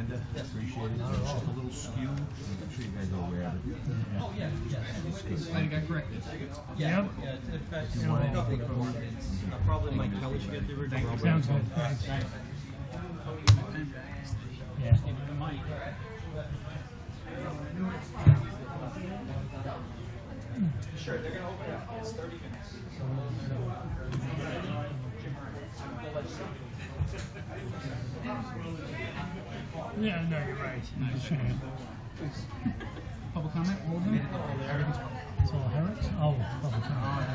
agenda. Appreciate it. It's just a little skew. I'm sure you guys are aware of it. Oh, yeah, yeah. I got corrected. Yeah. Yeah, in fact, probably Mike Kelly should get the original. Sounds good. Yeah. Sure, they're going to open it up. It's 30 minutes. Yeah, no, you're right. Public comment, all of them? It's all Harris? Oh, public comment.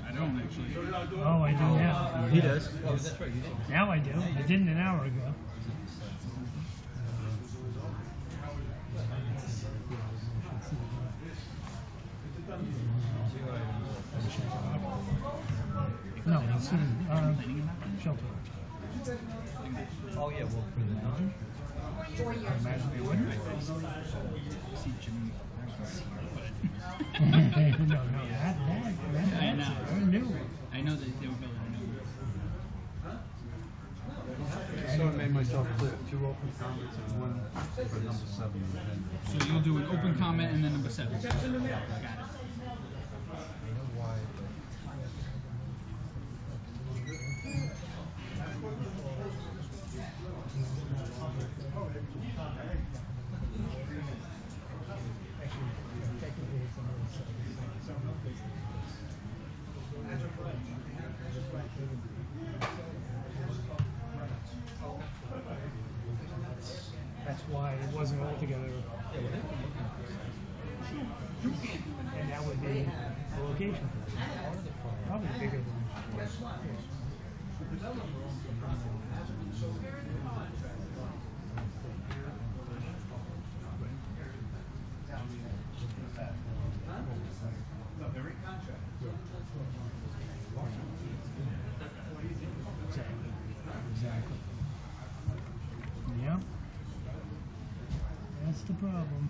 I don't actually. Oh, I do now. He does. Oh, that's right. Now I do. I didn't an hour ago. No, it's shelter. Oh, yeah, well, for the mountain. I imagine they wouldn't. See Jimmy. No, that I know. I knew. I know that they were building a new. So I made myself clear. 2 open comments and 1 for number 7. So you'll do an open comment and then number 7. Got it. That's why it wasn't all together. And that would be the location. Probably bigger than. Exactly. Yep. That's the problem.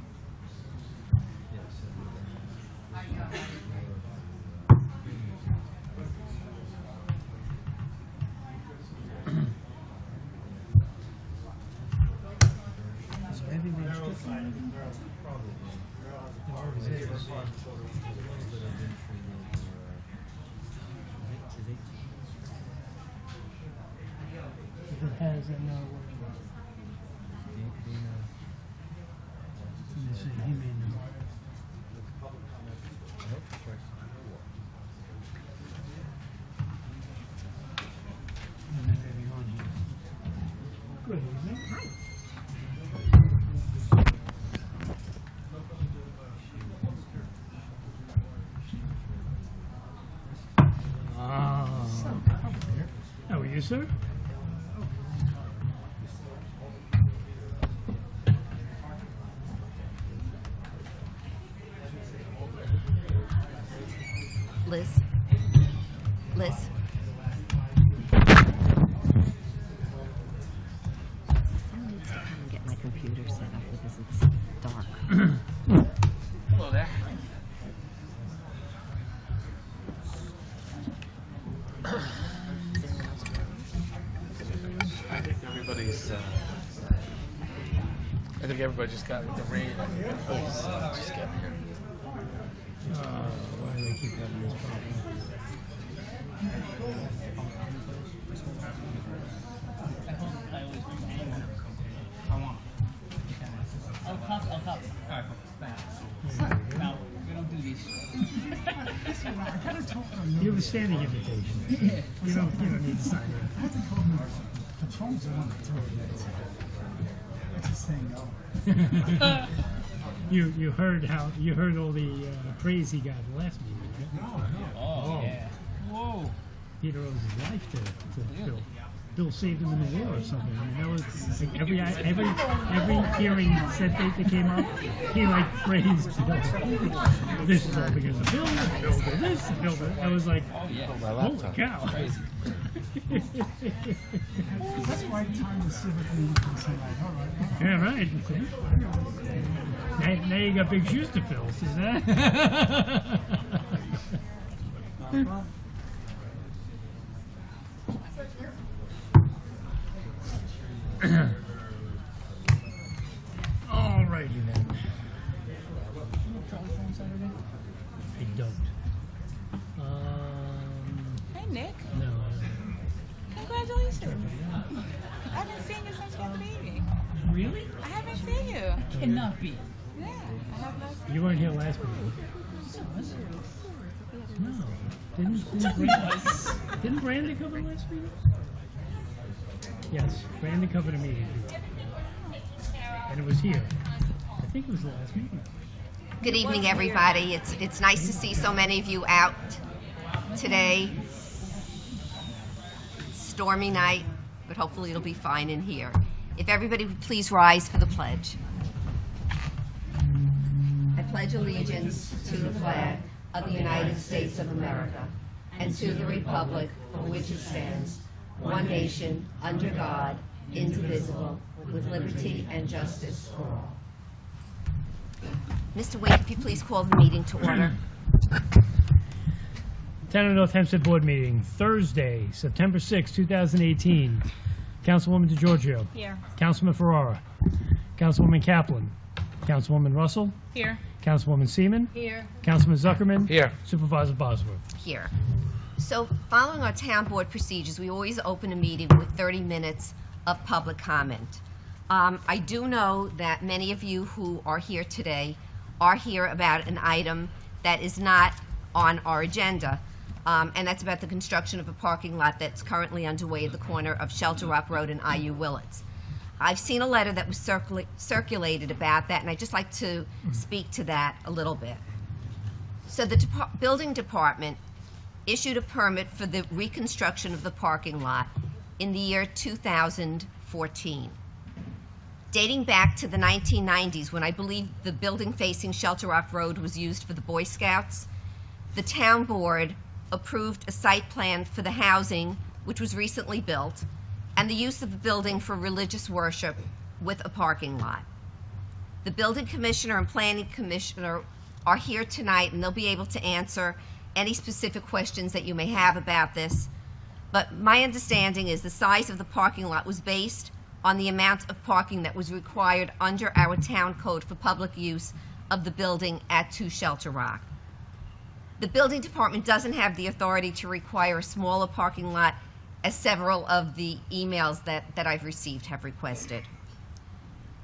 So everything's different. It always is. If it has, then no. Let me see, he may know. And then maybe on here. Good evening. Hi. How are you, sir? Liz? Liz? Someone needs to come and get my computer set up because it's dark. Hello there. I think everybody just got the rain and just got here. Why do they keep having this problem? I always bring my hand. I want. I'll copy. Alright, thanks. Now, we don't do these. You have a standing invitation. You don't need to sign it. The phones are on the throat. What's this thing going? You heard all the praise he got last meeting, right? Oh, yeah. Whoa. Peter owes his life to Bill. Bill saved him in the war or something. I mean, that was like every hearing said that came up, he like praised Bill. This is all because of Bill. Bill did this. Bill did. I was like, holy cow. That's why time the civic meeting tonight. All right. Yeah, right. Now you got big shoes to fill, see that? Alrighty then. I don't. Hey, Nick. No. Congratulations. I haven't seen you since you had the baby. Really? I haven't seen you. Cannot be. Yeah, I have not seen You weren't here last week. No. Didn't Brandon cover last week? Yes, Brandon covered a meeting. And it was here. I think it was the last meeting. Good evening, everybody. It's nice to see so many of you out today. Stormy night, but hopefully it'll be fine in here. If everybody would please rise for the pledge. I pledge allegiance to the flag of the United States of America and to the republic for which it stands, one nation, under God, indivisible, with liberty and justice for all. Mr. Wade, if you please call the meeting to order. Town of North Hempstead Board Meeting, Thursday, September 6, 2018. Councilwoman DeGiorgio. Here. Councilman Ferrara. Councilwoman Kaplan. Councilwoman Russell. Here. Councilwoman Seaman. Here. Councilman Zuckerman. Here. Supervisor Bosworth. Here. So, following our town board procedures, we always open a meeting with 30 minutes of public comment. I do know that many of you who are here today are here about an item that is not on our agenda, and that's about the construction of a parking lot that's currently underway at the corner of Shelter Rock Road and IU Willets. I've seen a letter that was circulated about that, and I'd just like to speak to that a little bit. So the building department issued a permit for the reconstruction of the parking lot in the year 2014. Dating back to the 1990s, when I believe the building facing Shelter Rock Road was used for the Boy Scouts, the town board approved a site plan for the housing, which was recently built, and the use of the building for religious worship with a parking lot. The building commissioner and planning commissioner are here tonight, and they'll be able to answer any specific questions that you may have about this. But my understanding is the size of the parking lot was based on the amount of parking that was required under our town code for public use of the building at 2 Shelter Rock. The building department doesn't have the authority to require a smaller parking lot, as several of the emails that I've received have requested.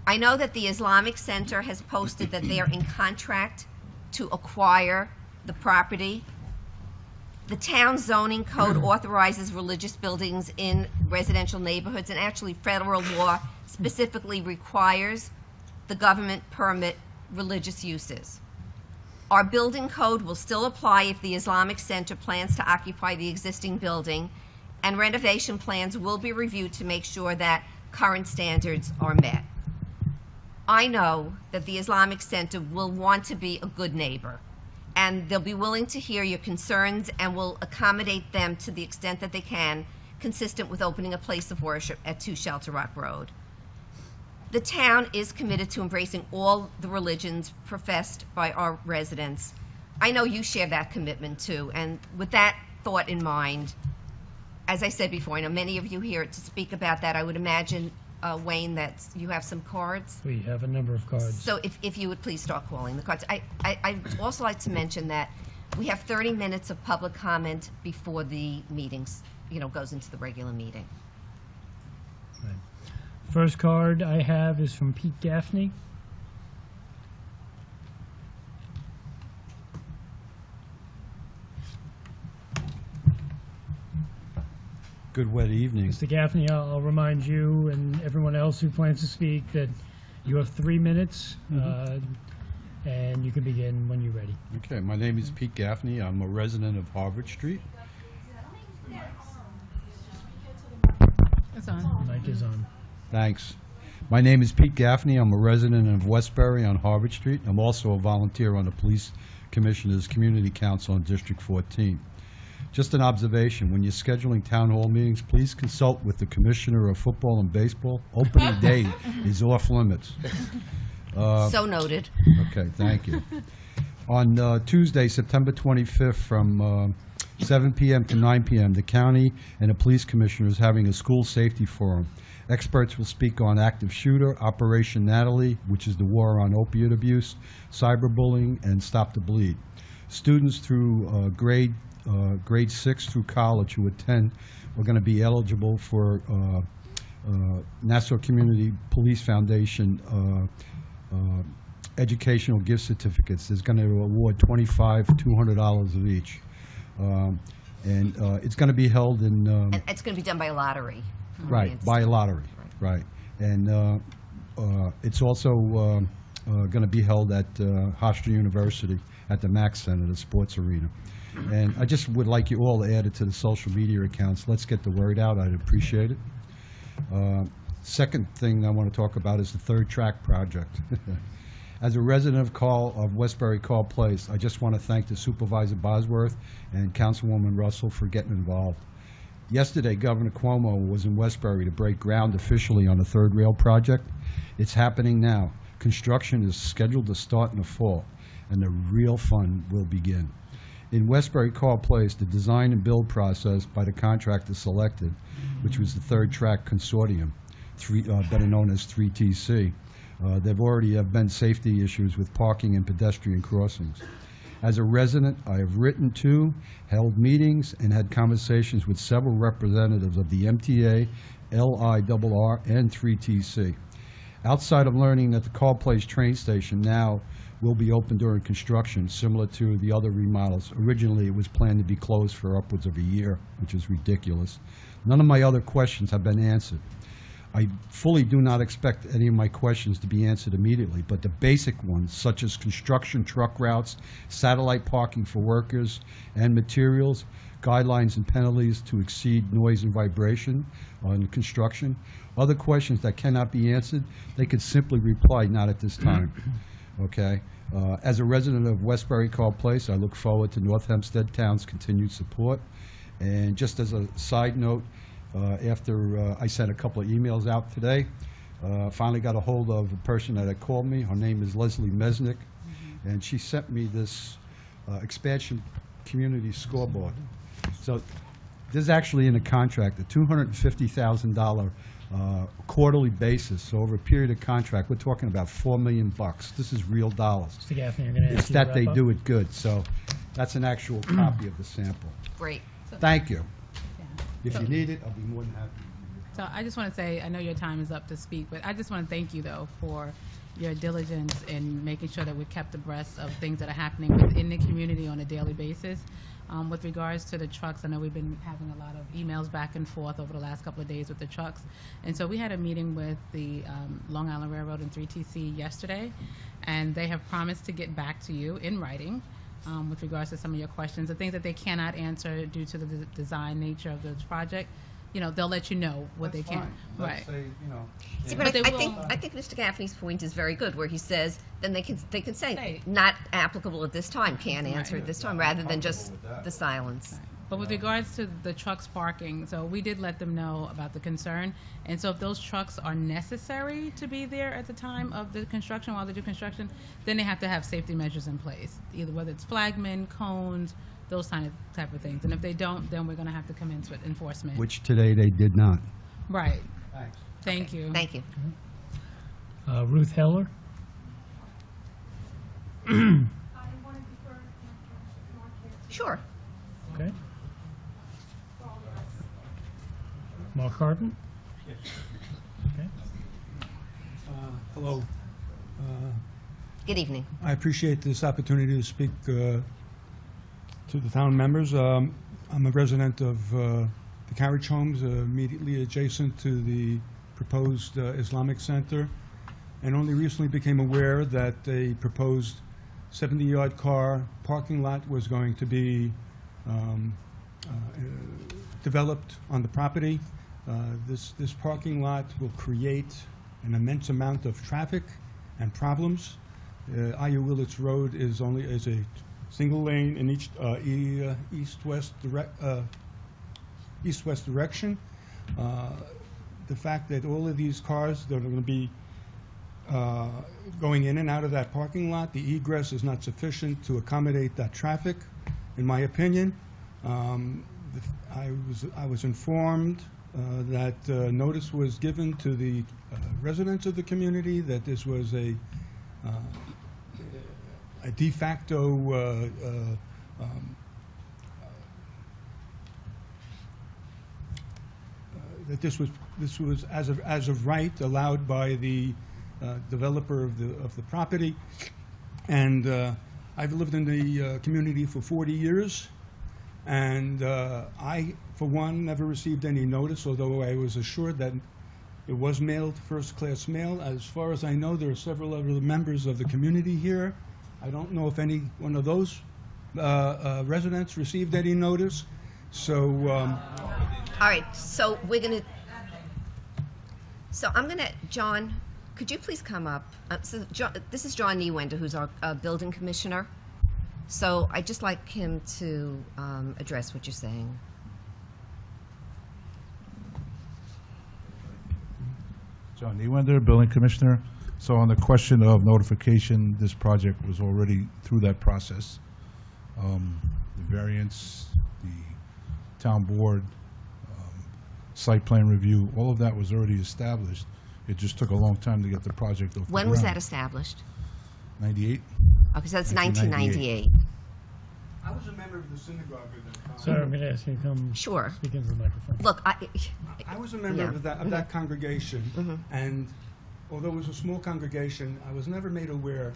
I know that the Islamic Center has posted that they are in contract to acquire the property. The town zoning code authorizes religious buildings in residential neighborhoods, and actually federal law specifically requires the government permit religious uses. Our building code will still apply if the Islamic Center plans to occupy the existing building, and renovation plans will be reviewed to make sure that current standards are met. I know that the Islamic Center will want to be a good neighbor, and they'll be willing to hear your concerns and will accommodate them to the extent that they can, consistent with opening a place of worship at 2 Shelter Rock Road. The town is committed to embracing all the religions professed by our residents. I know you share that commitment too, and with that thought in mind, as I said before, I know many of you here to speak about that. I would imagine, Wayne, that you have some cards. We have a number of cards. So if you would please start calling the cards. I'd also like to mention that we have 30 minutes of public comment before the meetings, goes into the regular meeting. Right. First card I have is from Pete Gaffney. Good wet evening. Mr. Gaffney, I'll remind you and everyone else who plans to speak that you have 3 minutes, and you can begin when you're ready. Okay, my name is Pete Gaffney. I'm a resident of Harvard Street. It's on. Mic is on. Thanks. My name is Pete Gaffney. I'm a resident of Westbury on Harvard Street. I'm also a volunteer on the Police Commissioner's Community Council in District 14. Just an observation, when you're scheduling town hall meetings, please consult with the Commissioner of Football and Baseball. Opening day is off limits. So noted. Okay, thank you. On Tuesday, September 25th, from 7 p.m. to 9 p.m., the county and the police commissioner is having a school safety forum Experts will speak on active shooter, Operation Natalie, which is the war on opiate abuse, cyberbullying, and Stop the Bleed. Students through grade 6 through college who attend are going to be eligible for Nassau Community Police Foundation educational gift certificates. There's going to award $25, $200 of each. And it's going to be held in... And it's going to be done by lottery. Right, by lottery, right. And it's also going to be held at Hofstra University at the Mack Center, the sports arena. And I just would like you all to add it to the social media accounts. Let's get the word out. I'd appreciate it. Second thing I want to talk about is the third track project. As a resident of Westbury Call Place, I just want to thank the Supervisor Bosworth and Councilwoman Russell for getting involved. Yesterday, Governor Cuomo was in Westbury to break ground officially on the third rail project. It's happening now. Construction is scheduled to start in the fall, and the real fun will begin. In Westbury Call Place, the design and build process by the contractor selected, which was the Third Track Consortium, better known as 3TC, there already have been safety issues with parking and pedestrian crossings. As a resident, I have written to, held meetings, and had conversations with several representatives of the MTA, LIRR, and 3TC. Outside of learning that the Call Place train station now will be open during construction, similar to the other remodels. Originally, it was planned to be closed for upwards of a year, which is ridiculous. None of my other questions have been answered. I fully do not expect any of my questions to be answered immediately, but the basic ones, such as construction truck routes, satellite parking for workers and materials, guidelines and penalties to exceed noise and vibration on construction, other questions that cannot be answered, they could simply reply, not at this time. Okay? As a resident of Westbury Call Place, I look forward to North Hempstead Town's continued support. And just as a side note, after I sent a couple of emails out today, finally got a hold of a person that had called me. Her name is Leslie Mesnick, and she sent me this expansion community scoreboard. So this is actually in a contract, a $250,000 quarterly basis. So over a period of contract, we're talking about $4 million. This is real dollars. Mr. Gaffney, I'm going to ask It's you to that they wrap do up. it good. So that's an actual copy of the sample. Great. Thank you. If So- you need it, I'll be more than happy. So I just want to say, I know your time is up to speak, but I just want to thank you, though, for your diligence in making sure that we're kept abreast of things that are happening within the community on a daily basis. With regards to the trucks, I know we've been having a lot of emails back and forth over the last couple of days with the trucks. And so we had a meeting with the Long Island Railroad and 3TC yesterday, and they have promised to get back to you in writing with regards to some of your questions. The things that they cannot answer due to the design nature of the project, you know, they'll let you know what they can. Right. Say, you know, See, But but they I will- think Mr. Gaffney's point is very good, where he says, then they can say, Right. not applicable at this time, can't answer Right. at this time, rather than just the silence. But with regards to the trucks parking, so we did let them know about the concern. And so if those trucks are necessary to be there at the time of the construction, while they do construction, then they have to have safety measures in place, either whether it's flagmen, cones, those type of things. And if they don't, then we're going to have to commence with enforcement. which today they did not. Right. Thanks. Thank you. Thank you. Ruth Heller. Sure. Okay. Mark Harden. Okay. Hello. Good evening. I appreciate this opportunity to speak to the town members. I'm a resident of the Carriage Homes, immediately adjacent to the proposed Islamic Center, and only recently became aware that a proposed 70-yard car parking lot was going to be developed on the property. This parking lot will create an immense amount of traffic and problems. IU Willits Road is a single lane in each east-west direction. The fact that all of these cars that are going to be going in and out of that parking lot, the egress is not sufficient to accommodate that traffic, in my opinion. I was informed that notice was given to the residents of the community that this was a de facto that this was as of right allowed by the developer of the property, and I've lived in the community for 40 years, and I, for one, never received any notice, although I was assured that it was mailed, first-class mail. As far as I know, there are several other members of the community here. I don't know if any one of those residents received any notice. So, All right, so we're gonna, so I'm gonna, John, could you please come up? This is John Niewender, who's our building commissioner. So I'd just like him to address what you're saying. John Niewender, Building Commissioner. So on the question of notification, this project was already through that process. The variance, the town board, site plan review, all of that was already established. It just took a long time to get the project off the ground. When was that established? 98. Okay, so that's 1998. 1998. I was a member of the synagogue at that time. Sorry, I'm going to ask you to come Sure. speak into the microphone. Look, I was a member Yeah. of that congregation, Mhm. and although it was a small congregation, I was never made aware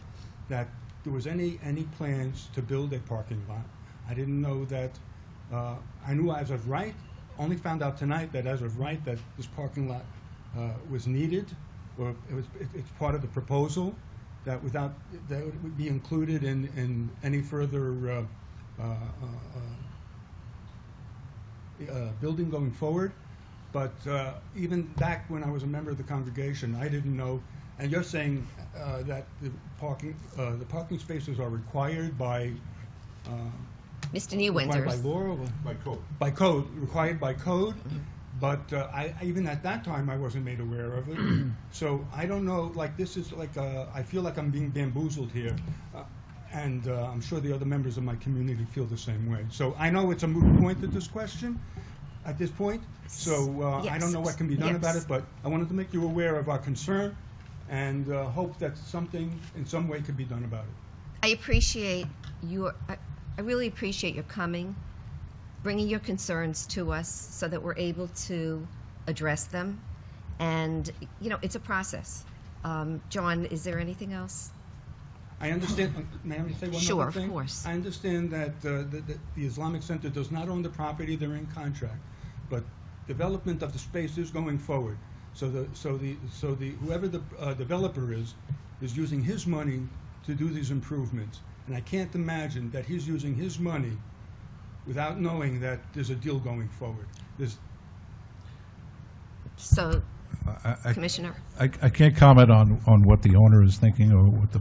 that there was any plans to build a parking lot. I didn't know that. I knew as of right. Only found out tonight that as of right that this parking lot was needed, or it's part of the proposal that that would be included in any further building going forward. But even back when I was a member of the congregation, I didn't know. And you're saying that the parking spaces are required by Mr. required by Niewenders. law or By code. by code, required by code. But even at that time, I wasn't made aware of it. So I don't know. Like this is like I feel like I'm being bamboozled here. And I'm sure the other members of my community feel the same way. So I know it's a moot point at this point. So I don't know what can be done about it, but I wanted to make you aware of our concern and hope that something in some way could be done about it. I appreciate I really appreciate your coming, bringing your concerns to us so that we're able to address them. And, you know, it's a process. John, is there anything else? I understand. May I say one Sure, other of thing? course. I understand that the Islamic Center does not own the property; they're in contract, but development of the space is going forward. So whoever the developer is using his money to do these improvements, and I can't imagine that he's using his money without knowing that there's a deal going forward. So, I Commissioner? I can't comment on what the owner is thinking or what the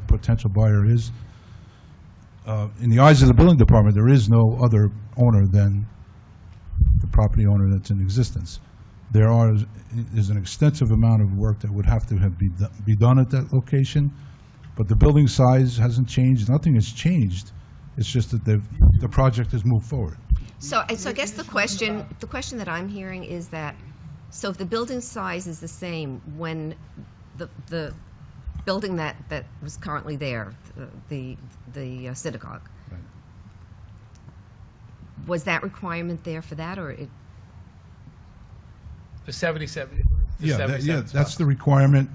potential buyer is. In the eyes of the building department, there is no other owner than the property owner that's in existence. There's an extensive amount of work that would have to be done at that location, but the building size hasn't changed. Nothing has changed. It's just that the project has moved forward. So I guess the question that I'm hearing is that, so if the building size is the same, when the building that was currently there, the synagogue, Right. was that requirement there for that, or it? The 77. That's the requirement.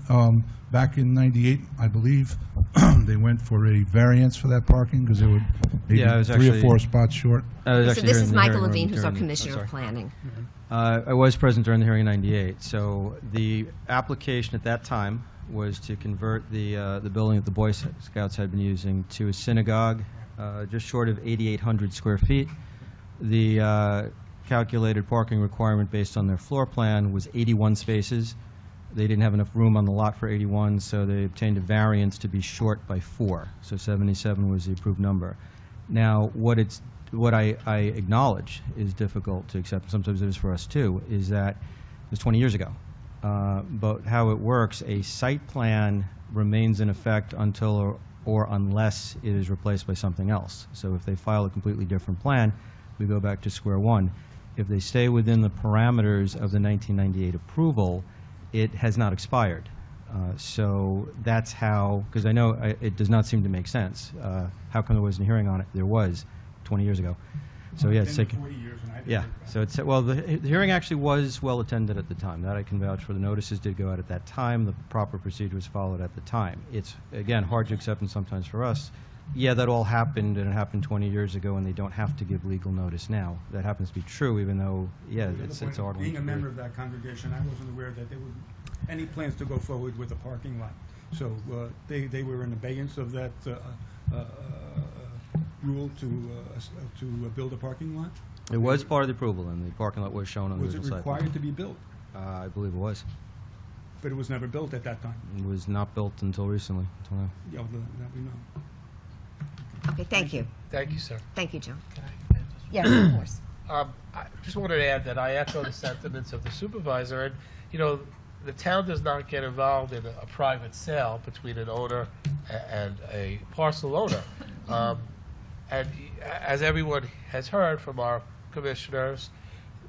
Back in '98, I believe, they went for a variance for that parking because they were maybe Yeah, I was 3 or actually- 4 spots short. So this is Michael Levine, who's our Commissioner of Planning. I was present during the hearing in '98. So the application at that time was to convert the building that the Boy Scouts had been using to a synagogue, just short of 8,800 square feet. The calculated parking requirement based on their floor plan was 81 spaces. They didn't have enough room on the lot for 81, so they obtained a variance to be short by 4. So 77 was the approved number. Now, what I acknowledge is difficult to accept, and sometimes it is for us too, is that it was 20 years ago. But how it works, a site plan remains in effect until or unless it is replaced by something else. So if they file a completely different plan, we go back to square one. if they stay within the parameters of the 1998 approval, it has not expired. So that's how, because I know it does not seem to make sense. How come there wasn't a hearing on it? There was 20 years ago. So yeah, it's taken. 40 years, and I Yeah, so it's, well, the hearing actually was well attended at the time. That I can vouch for. The notices did go out at that time. The proper procedure was followed at the time. It's, again, hard to accept and sometimes for us. Yeah, that all happened, and it happened 20 years ago, and they don't have to give legal notice now. That happens to be true, even though, yeah, it's a hard one. Being a member of that congregation, I wasn't aware that there were any plans to go forward with a parking lot. So they were in abeyance of that rule to build a parking lot? It was part of the approval, and the parking lot was shown on the Was it original site plan. required to be built? I believe it was. But it was never built at that time? It was not built until recently, until now. Yeah, well, that we know. Okay, thank you. Thank you, sir. Thank you, John. Yes, of course. I just wanted to add that I echo the sentiments of the supervisor, and, you know, the town does not get involved in a private sale between an owner and a parcel owner. And as everyone has heard from our commissioners,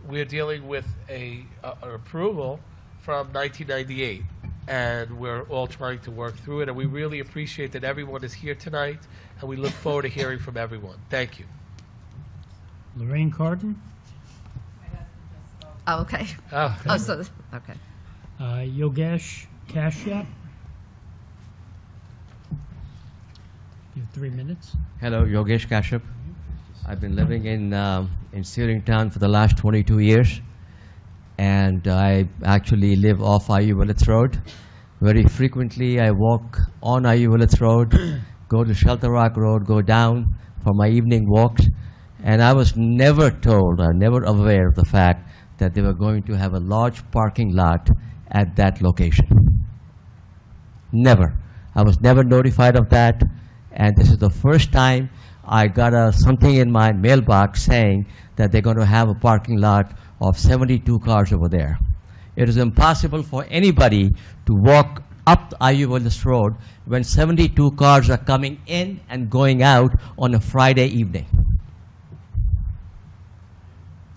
we're dealing with an approval from 1998, and we're all trying to work through it, and we really appreciate that everyone is here tonight, and we look forward to hearing from everyone. Thank you. Lorraine Carden, Oh, okay. Oh, Oh, so, okay. Yogesh Kashyap. You have 3 minutes. Hello, Yogesh Kashyap. I've been living in Searingtown for the last 22 years, and I actually live off IU Willits Road. Very frequently, I walk on IU Willits Road, go to Shelter Rock Road, go down for my evening walks, and I was never told or never aware of the fact that they were going to have a large parking lot at that location. Never. I was never notified of that, and this is the first time I got something in my mailbox saying that they're going to have a parking lot of 72 cars over there. It is impossible for anybody to walk up IU Willits Road when 72 cars are coming in and going out on a Friday evening.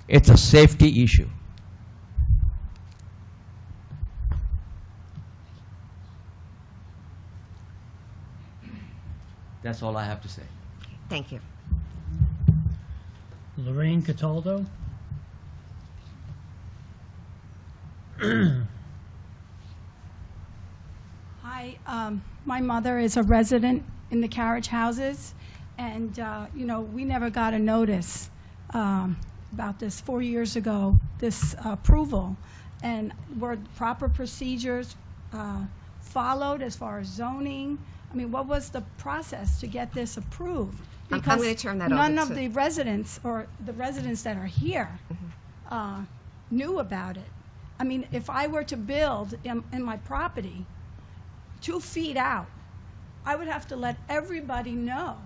It's a safety issue. That's all I have to say. Thank you. Lorraine Cataldo. Hi, my mother is a resident in the carriage houses, and you know, we never got a notice about this 4 years ago, this approval, and were proper procedures followed as far as zoning? I mean, what was the process to get this approved? I'm going to turn that over none to- of the residents, or the residents that are here, knew about it. I mean, if I were to build in my property 2 feet out, I would have to let everybody know.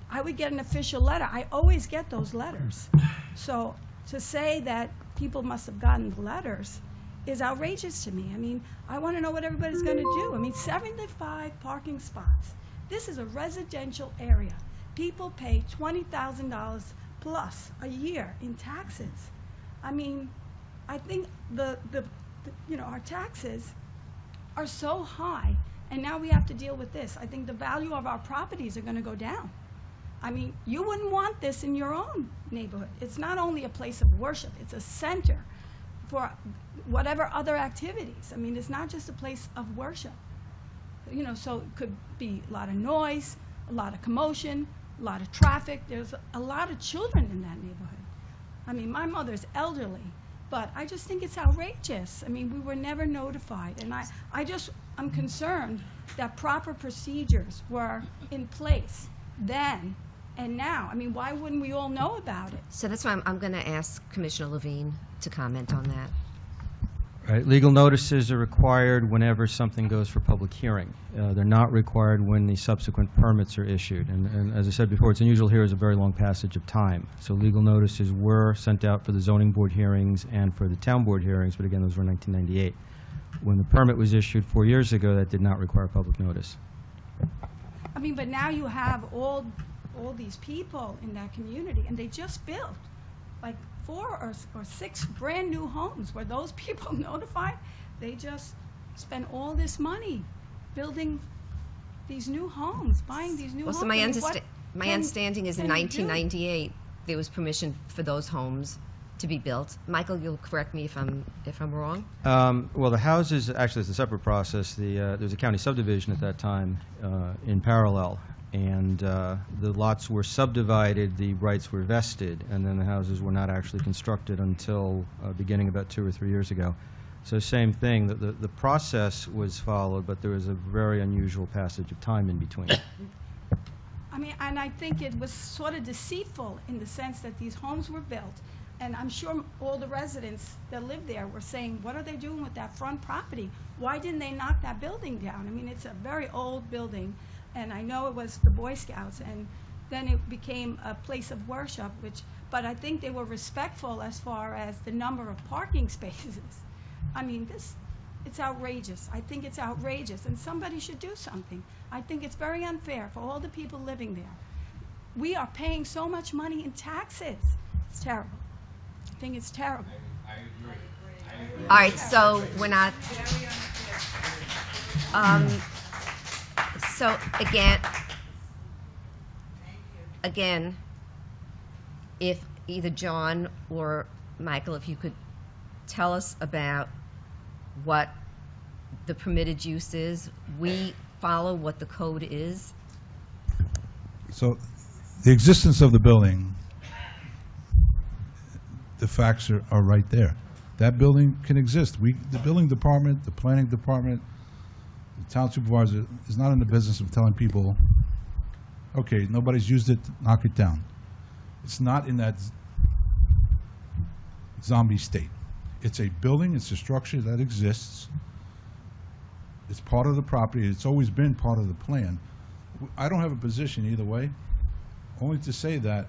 I would get an official letter. I always get those letters. So to say that people must have gotten the letters is outrageous to me. I mean, I want to know what everybody's going to do. I mean, 75 parking spots. This is a residential area. People pay $20,000 plus a year in taxes. I mean, I think you know, our taxes are so high, and now we have to deal with this. I think the value of our properties are going to go down. I mean, you wouldn't want this in your own neighborhood. It's not only a place of worship, it's a center for whatever other activities. I mean, it's not just a place of worship. You know, so it could be a lot of noise, a lot of commotion, a lot of traffic. There's a lot of children in that neighborhood. I mean, my mother's elderly, but I just think it's outrageous. I mean, we were never notified, and I'm concerned that proper procedures were in place then and now. I mean, why wouldn't we all know about it? So that's why I'm going to ask Commissioner Levine to comment on that. Right, legal notices are required whenever something goes for public hearing. They're not required when the subsequent permits are issued. And as I said before, it's unusual here is a very long passage of time. So legal notices were sent out for the zoning board hearings and for the town board hearings, but again, those were in 1998. When the permit was issued 4 years ago, that did not require public notice. I mean, but now you have all these people in that community, and they just built. like 4 or 6 brand-new homes. Were those people notified? They just spent all this money building these new homes, buying these new Well, homes. so my, I mean, what my can- understanding is in can you do? 1998, there was permission for those homes to be built. Michael, you'll correct me if I'm wrong. Well, the houses, actually, it's a separate process. There was a county subdivision at that time in parallel, and the lots were subdivided, the rights were vested, and then the houses were not actually constructed until beginning about 2 or 3 years ago. So same thing, the process was followed, but there was a very unusual passage of time in between. I mean, and I think it was sort of deceitful in the sense that these homes were built, and I'm sure all the residents that lived there were saying, what are they doing with that front property? Why didn't they knock that building down? I mean, it's a very old building, and I know it was the Boy Scouts, and then it became a place of worship, but I think they were respectful as far as the number of parking spaces. I mean, it's outrageous. I think it's outrageous, and somebody should do something. I think it's very unfair for all the people living there. We are paying so much money in taxes. It's terrible. I think it's terrible. I agree. All right, so we're not. So again, if either John or Michael, if you could tell us about what the permitted use is. We follow what the code is. So the existence of the building, the facts are right there. That building can exist. The building department, the planning department, the town supervisor is not in the business of telling people, okay, nobody's used it, knock it down. It's not in that zombie state. It's a building, it's a structure that exists. It's part of the property. It's always been part of the plan. I don't have a position either way, only to say that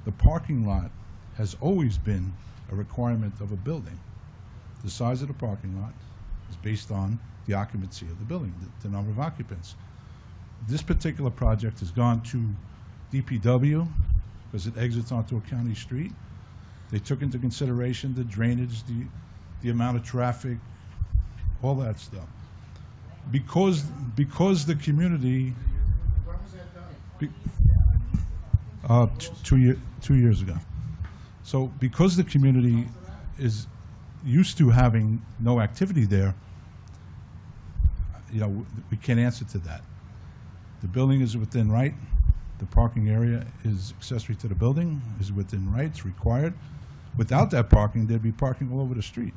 the parking lot has always been a requirement of a building. The size of the parking lot is based on the occupancy of the building, the number of occupants. This particular project has gone to DPW because it exits onto a county street. They took into consideration the drainage, the amount of traffic, all that stuff. Because the community. When was that done? 2 years ago. So because the community is used to having no activity there, we can't answer to that. The building is within right. The parking area is accessory to the building, is within right, it's required. Without that parking, there'd be parking all over the street.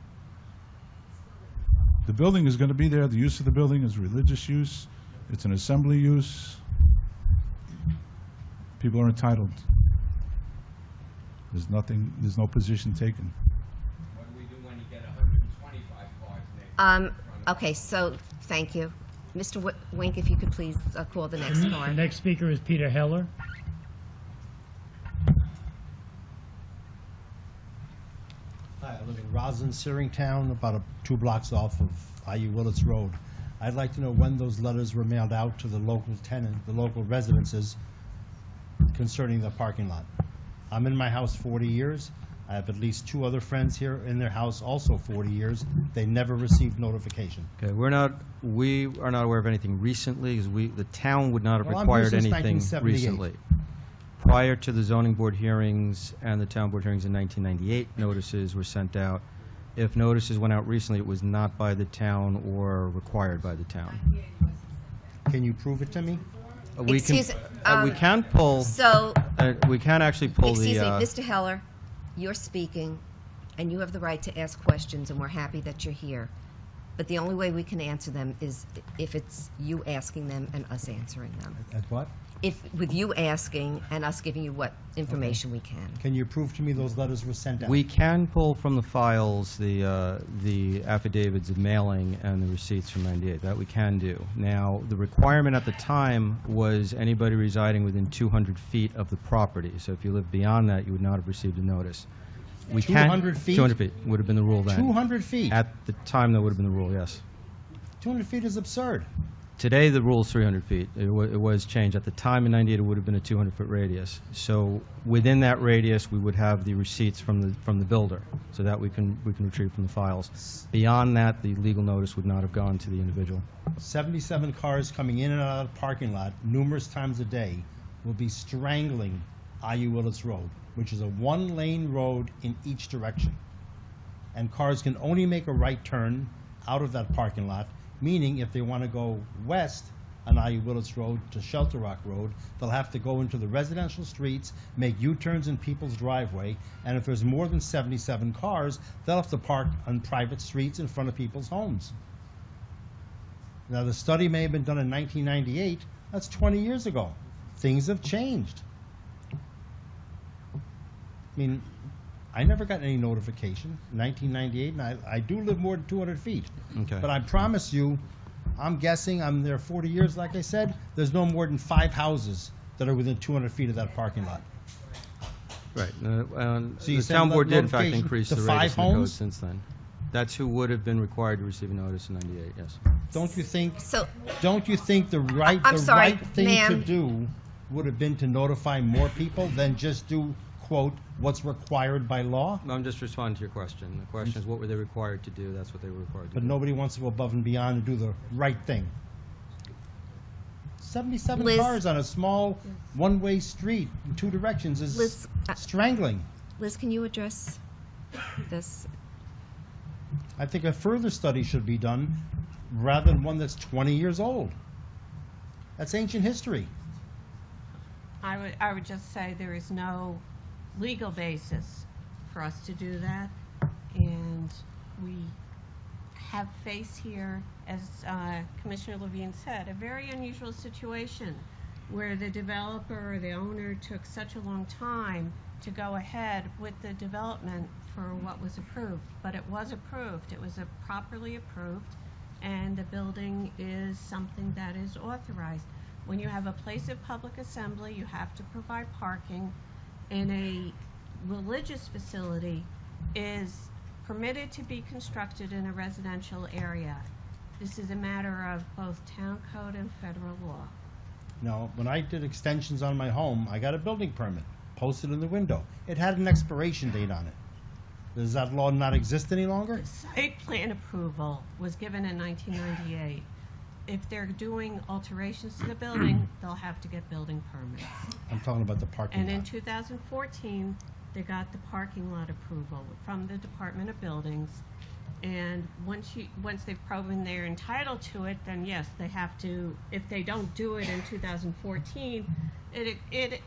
The building is going to be there. The use of the building is religious use. It's an assembly use. People are entitled. There's no position taken. What do we do when you get 125 cars next? Okay, so thank you. Mr. Wink, if you could please call the next The caller. next speaker is Peter Heller. Hi, I live in Roslyn, Searingtown, about 2 blocks off of IU Willits Road. I'd like to know when those letters were mailed out to the local tenant, the local residences concerning the parking lot. I'm in my house 40 years. I have at least 2 other friends here in their house also 40 years. They never received notification. Okay, we are not aware of anything recently, because the town would not have Well, I'm here required since anything 1978. recently. Prior to the zoning board hearings and the town board hearings in 1998, notices were sent out. If notices went out recently, it was not by the town or required by the town. Can you prove it to me? We can pull. So, We can actually pull excuse me, the. Mr. Heller, you're speaking, and you have the right to ask questions, and we're happy that you're here. But the only way we can answer them is if it's you asking them and us answering them. At what? With you asking and us giving you what information we can. Can you prove to me those letters were sent out? We can pull from the files the affidavits of mailing and the receipts from '98. That we can do. Now, the requirement at the time was anybody residing within 200 feet of the property. So if you live beyond that, you would not have received a notice. 200 feet? 200 feet would have been the rule then. 200 feet? At the time, that would have been the rule, yes. 200 feet is absurd. Today, the rule is 300 feet. It was changed. At the time in 98, it would have been a 200-foot radius. So within that radius, we would have the receipts from the builder, so that we can retrieve from the files. Beyond that, the legal notice would not have gone to the individual. 77 cars coming in and out of the parking lot numerous times a day will be strangling IU Willits Road, which is a one-lane road in each direction. And cars can only make a right turn out of that parking lot, meaning if they want to go west on IU Willits Road to Shelter Rock Road, they'll have to go into the residential streets, make U-turns in people's driveway, and if there's more than 77 cars, they'll have to park on private streets in front of people's homes. Now, the study may have been done in 1998. That's 20 years ago. Things have changed. I mean, I never got any notification in 1998, and I do live more than 200 feet. Okay. But I promise you, I'm guessing, I'm there 40 years, like I said, there's no more than 5 houses that are within 200 feet of that parking lot. Right. So you The send town board did, in fact, notification increase to the 5 radius in the code homes? since then. That's who would have been required to receive a notice in 98, yes. Don't you think? So- Don't you think the right I'm sorry, right thing to ma'am. do would have been to notify more people than just do, quote, what's required by law? I'm just responding to your question. The question is, what were they required to do? That's what they were required to But do. nobody wants to go above and beyond and do the right thing. 77 Liz- cars on a small one-way street in 2 directions is Liz, strangling. Liz, can you address this? I think a further study should be done rather than one that's 20 years old. That's ancient history. I would just say there is no legal basis for us to do that, and we have faced here, as Commissioner Levine said, a very unusual situation where the developer or the owner took such a long time to go ahead with the development for what was approved. But it was approved. It was properly approved, and the building is something that is authorized. When you have a place of public assembly, you have to provide parking. In a religious facility is permitted to be constructed in a residential area. This is a matter of both town code and federal law. Now, when I did extensions on my home, I got a building permit posted in the window. It had an expiration date on it. Does that law not exist any longer? Site plan approval was given in 1998. If they're doing alterations to the building, they'll have to get building permits. I'm talking about the parking And in lot. 2014, they got the parking lot approval from the Department of Buildings. And once they've proven they're entitled to it, then yes, they have to. If they don't do it in 2014, it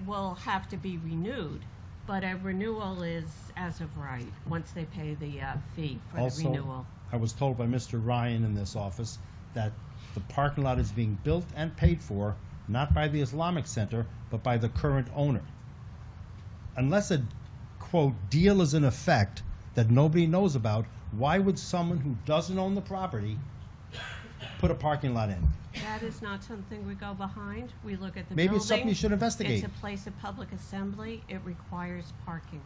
will have to be renewed. But a renewal is as of right once they pay the fee for the renewal. I was told by Mr. Ryan in this office that the parking lot is being built and paid for not by the Islamic Center, but by the current owner. Unless a, quote, deal is in effect that nobody knows about, why would someone who doesn't own the property put a parking lot in? That is not something we go behind. We look at the Maybe building. it's something you should investigate. It's a place of public assembly. It requires parking.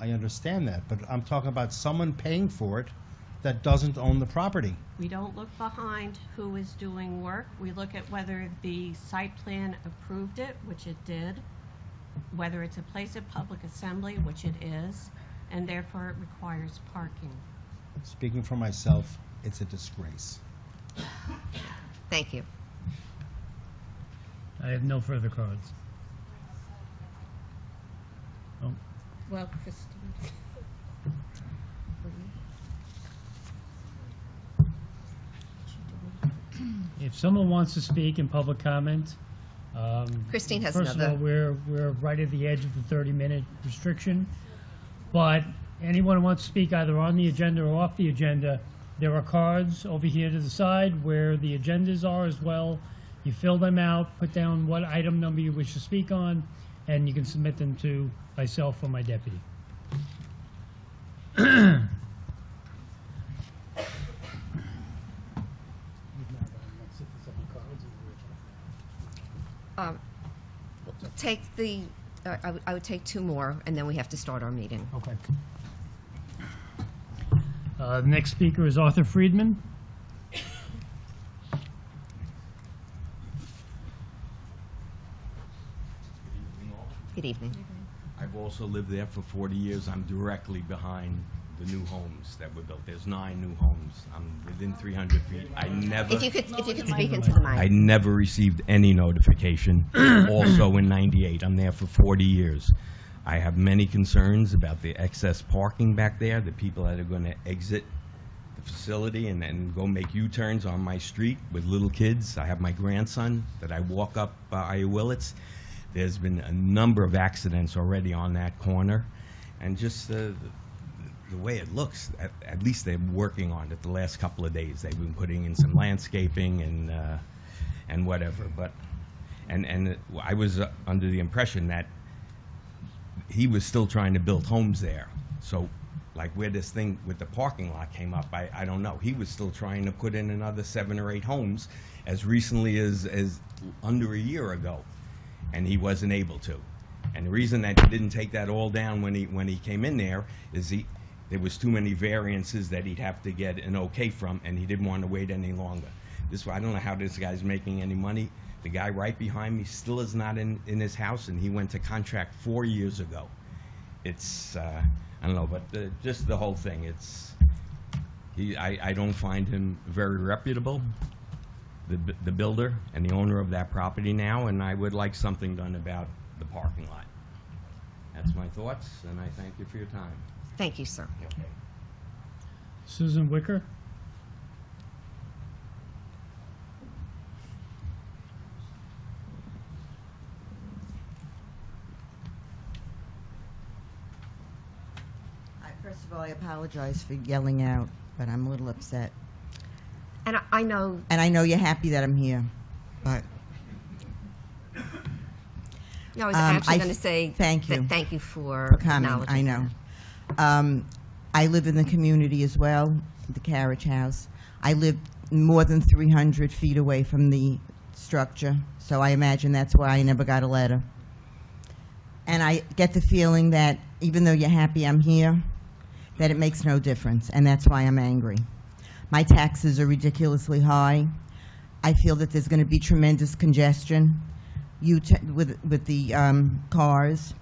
I understand that, but I'm talking about someone paying for it that doesn't own the property. We don't look behind who is doing work. We look at whether the site plan approved it, which it did, whether it's a place of public assembly, which it is, and therefore it requires parking. Speaking for myself, it's a disgrace. Thank you. I have no further cards. Oh, Well, Christine. if someone wants to speak in public comment, Christine has first another. of all, we're right at the edge of the 30-minute restriction. But anyone who wants to speak either on the agenda or off the agenda, there are cards over here to the side where the agendas are as well. You fill them out, put down what item number you wish to speak on, and you can submit them to myself or my deputy. Take the, I would take 2 more, and then we have to start our meeting. Okay. The next speaker is Arthur Friedman. Good evening. I've also lived there for 40 years. I'm directly behind the new homes that were built. There's 9 new homes. I'm within 300 feet. I never... If you could speak into the mic. I never received any notification. Also in 98. I'm there for 40 years. I have many concerns about the excess parking back there, the people that are going to exit the facility and then go make U-turns on my street with little kids. I have my grandson that I walk up Willets. There's been a number of accidents already on that corner, and just the way it looks, at least they're working on it the last couple of days. They've been putting in some landscaping and whatever, but and I was under the impression that he was still trying to build homes there. So like where this thing with the parking lot came up, I don't know. He was still trying to put in another 7 or 8 homes as recently as under a year ago, and he wasn't able to. And the reason that he didn't take that all down when he came in there is there was too many variances that he'd have to get an okay from, and he didn't want to wait any longer. I don't know how this guy's making any money. The guy right behind me still is not in his house, and he went to contract 4 years ago. It's, I don't know, but just the whole thing, I don't find him very reputable, the builder and the owner of that property now, and I would like something done about the parking lot. That's my thoughts, and I thank you for your time. Thank you, sir. Okay. Susan Wicker? First of all, I apologize for yelling out, but I'm a little upset. And I know... And I know you're happy that I'm here, but... No, I was actually going to say... Thank you. Thank you for coming. I know. I live in the community as well, the carriage house. I live more than 300 feet away from the structure, so I imagine that's why I never got a letter. And I get the feeling that even though you're happy I'm here, that it makes no difference, and that's why I'm angry. My taxes are ridiculously high. I feel that there's going to be tremendous congestion with the cars.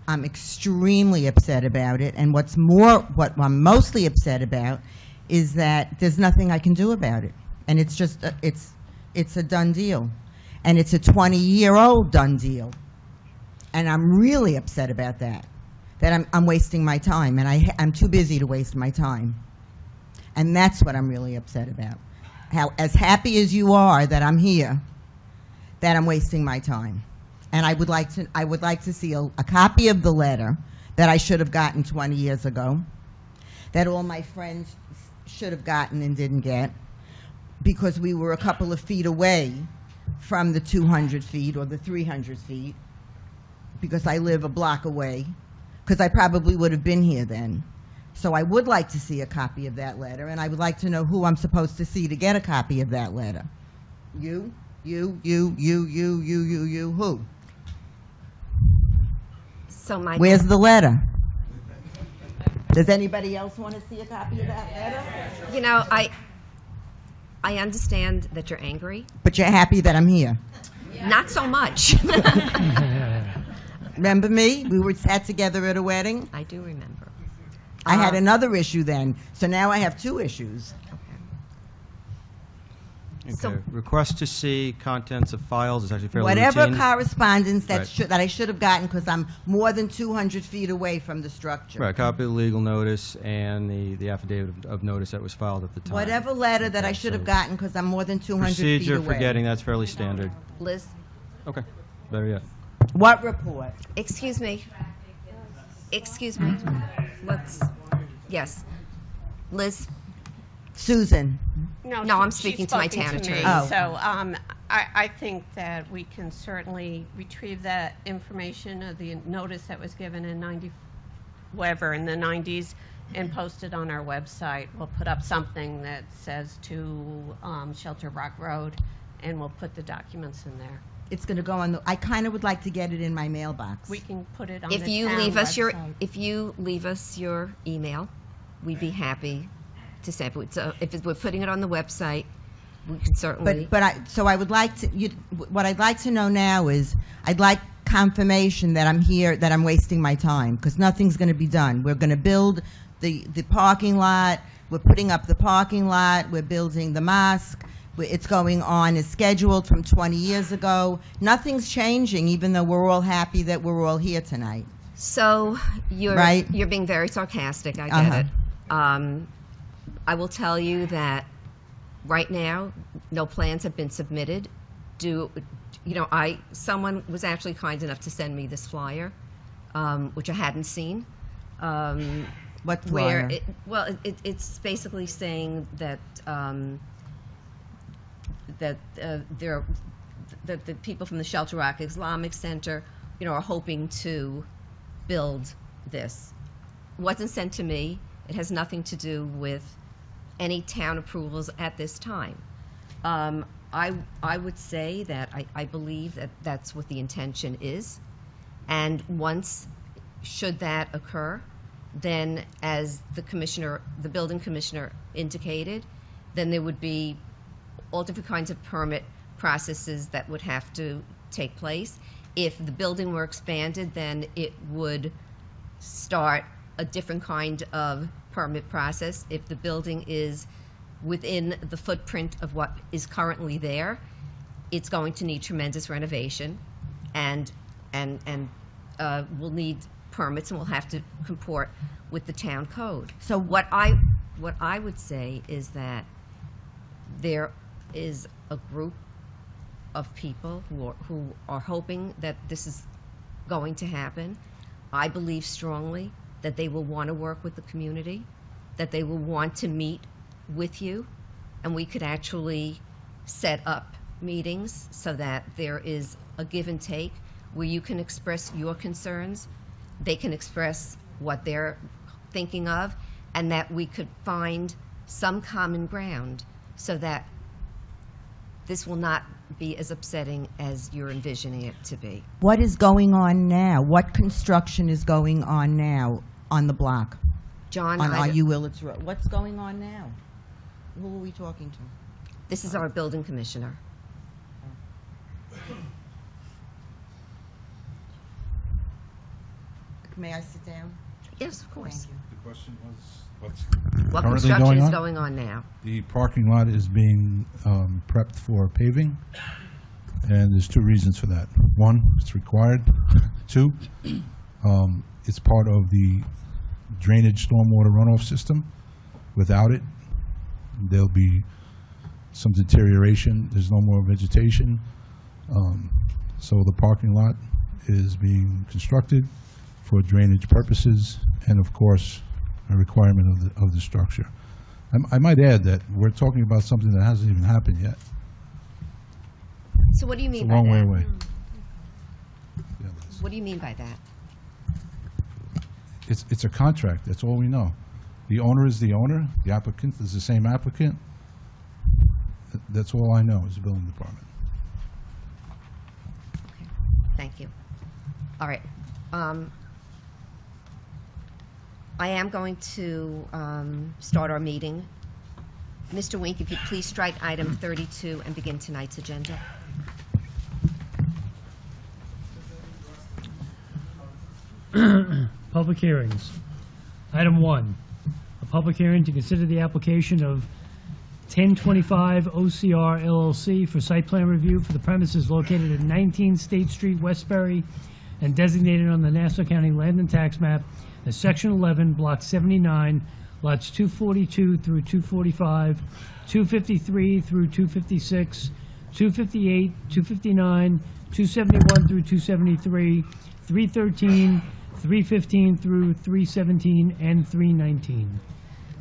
I'm extremely upset about it, and what I'm mostly upset about is that there's nothing I can do about it, and it's just it's a done deal, and it's a 20-year-old done deal, and I'm really upset about that. That I'm wasting my time, and I'm too busy to waste my time. And that's what I'm really upset about. How, as happy as you are that I'm here, that I'm wasting my time. And I would like to see a copy of the letter that I should have gotten 20 years ago, that all my friends should have gotten and didn't get, because we were a couple of feet away from the 200 feet or the 300 feet, because I live a block away, because I probably would have been here then. So I would like to see a copy of that letter, and I would like to know who I'm supposed to see to get a copy of that letter. You, who? So my... Where's the letter? Does anybody else want to see a copy of that letter? You know, I understand that you're angry. But you're happy that I'm here. Not so much. Remember me? We sat together at a wedding. I do remember. I had another issue then, so now I have 2 issues. Okay. So- Request to see contents of files is actually fairly Whatever routine. correspondence that, Right. that I should have gotten, because I'm more than 200 feet away from the structure. Right, copy of the legal notice and the affidavit of notice that was filed at the time. Whatever letter that I should have gotten, because I'm more than 200 feet away. Procedure for getting that's fairly standard. Liz? Okay, better yet. What report? Excuse me. Excuse me. Yes. Liz? Susan. No, she's I'm speaking to my spoken town to me. attorney. Oh. So I think that we can certainly retrieve that information of the notice that was given in the 90s and post it on our website. We'll put up something that says to Shelter Rock Road, and we'll put the documents in there. It's going to go on the, I kind of would like to get it in my mailbox. We can put it on If the you town leave us website. if you leave us your email, we'd be happy to send it. So if we're putting it on the website, we can certainly. So I would like to, what I'd like to know now is, I'd like confirmation that I'm here, that I'm wasting my time, because nothing's going to be done. We're going to build the parking lot, we're putting up the parking lot, we're building the mosque, it's going on as scheduled from 20 years ago. Nothing's changing, even though we're all happy that we're all here tonight. So you're being very sarcastic. I get it. I will tell you that right now, no plans have been submitted. Someone was actually kind enough to send me this flyer, which I hadn't seen. What flyer? It's basically saying that the people from the Shelter Rock Islamic Center, are hoping to build this. Wasn't sent to me. It has nothing to do with any town approvals at this time. I would say that I believe that that's what the intention is, and once, should that occur, then as the building commissioner indicated, then there would be all different kinds of permit processes that would have to take place. If the building were expanded, then it would start a different kind of permit process. If the building is within the footprint of what is currently there, it's going to need tremendous renovation, and will need permits, and will have to comport with the town code. So what I would say is that there is a group of people who are hoping that this is going to happen. I believe strongly that they will want to work with the community, that they will want to meet with you, and we could actually set up meetings so that there is a give and take where you can express your concerns, they can express what they're thinking of, and that we could find some common ground so that this will not be as upsetting as you're envisioning it to be. What is going on now? What construction is going on now on the block? John, on IU Willits Road. What's going on now? Who are we talking to? This is our building commissioner. May I sit down? Yes, of course. Thank you. The question was, what's What currently construction going is on? going on now? The parking lot is being prepped for paving, and there's two reasons for that. One, it's required. Two, it's part of the drainage stormwater runoff system. Without it, there'll be some deterioration. There's no more vegetation. So the parking lot is being constructed for drainage purposes, and of course, a requirement of the structure. I might add that we're talking about something that hasn't even happened yet. So what do you mean It's a by long way that? away. What do you mean by that? It's a contract, that's all we know. The owner is the owner, the applicant is the same applicant. That's all I know, is the building department. Okay, thank you. All right. I am going to start our meeting. Mr. Wink, if you'd please strike item 32 and begin tonight's agenda. Public hearings. Item 1, a public hearing to consider the application of 1025 OCR LLC for site plan review for the premises located at 19 State Street, Westbury, and designated on the Nassau County Land and Tax Map as Section 11, Block 79, lots 242 through 245, 253 through 256, 258, 259, 271 through 273, 313, 315 through 317, and 319.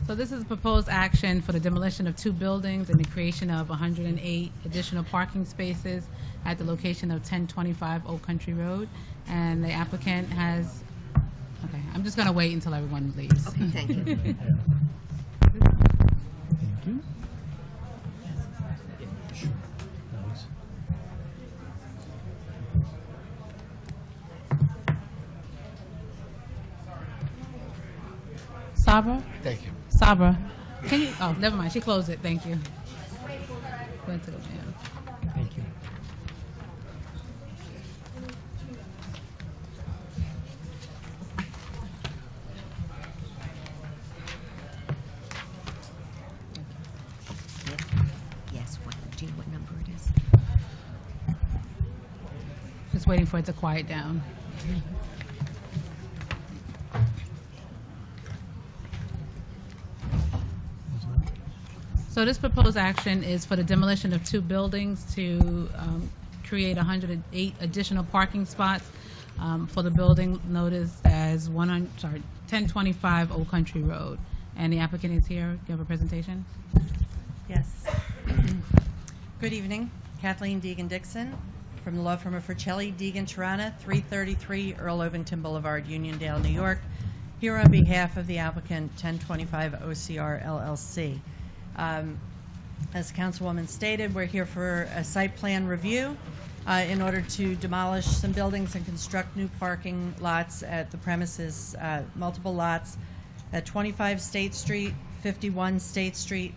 So this is a proposed action for the demolition of 2 buildings and the creation of 108 additional parking spaces at the location of 1025 Old Country Road. And the applicant has, okay, I'm just going to wait until everyone leaves. Okay, thank you. Thank you. Sabra? Thank you. Sabra, can you, oh, never mind, she closed it, thank you. Went to the jam. Thank you. Yes, do you know what number it is? Just waiting for it to quiet down. So this proposed action is for the demolition of 2 buildings to create 108 additional parking spots for the building noticed as 1025 Old Country Road. And the applicant is here. Do you have a presentation? Yes. Good evening. Kathleen Deegan-Dixon from the law firm of Fercelli, Deegan, Tirana, 333 Earl Ovington Boulevard, Uniondale, New York, here on behalf of the applicant 1025 OCR LLC. As Councilwoman stated, we're here for a site plan review in order to demolish some buildings and construct new parking lots at the premises, multiple lots at 25 State Street, 51 State Street,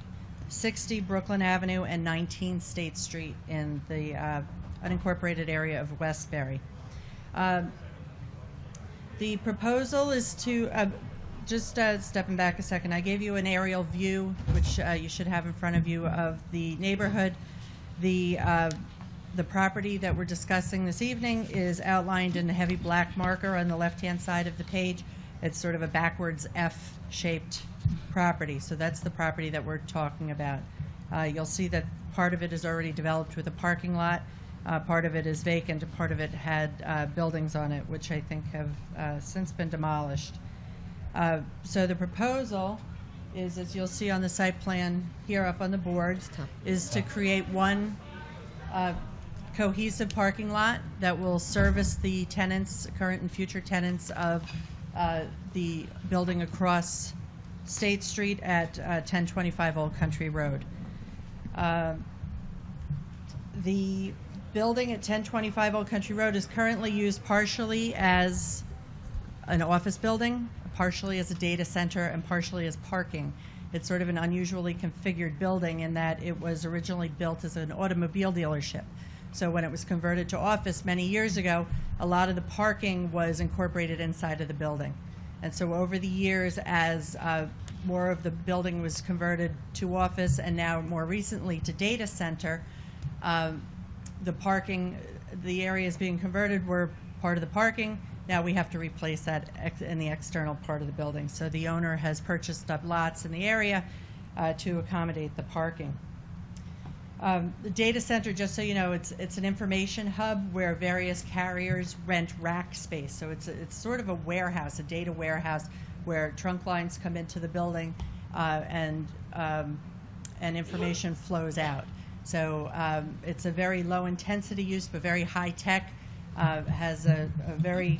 60 Brooklyn Avenue, and 19 State Street in the unincorporated area of Westbury. The proposal is to, just stepping back a second, I gave you an aerial view, which you should have in front of you, of the neighborhood. The property that we're discussing this evening is outlined in the heavy black marker on the left-hand side of the page. It's sort of a backwards F-shaped property, so that's the property that we're talking about. You'll see that part of it is already developed with a parking lot, part of it is vacant, and part of it had buildings on it, which I think have since been demolished. So the proposal is, as you'll see on the site plan here up on the board, is to create one cohesive parking lot that will service the tenants, current and future tenants of the building across State Street at 1025 Old Country Road. The building at 1025 Old Country Road is currently used partially as an office building, partially as a data center, and partially as parking. It's sort of an unusually configured building in that it was originally built as an automobile dealership. So when it was converted to office many years ago, a lot of the parking was incorporated inside of the building. And so over the years, as more of the building was converted to office and now more recently to data center, the parking, the areas being converted were part of the parking. Now we have to replace that in the external part of the building. So the owner has purchased up lots in the area to accommodate the parking. The data center, just so you know, it's an information hub where various carriers rent rack space. So it's sort of a warehouse, a data warehouse, where trunk lines come into the building and information flows out. So it's a very low intensity use, but very high tech. Has a very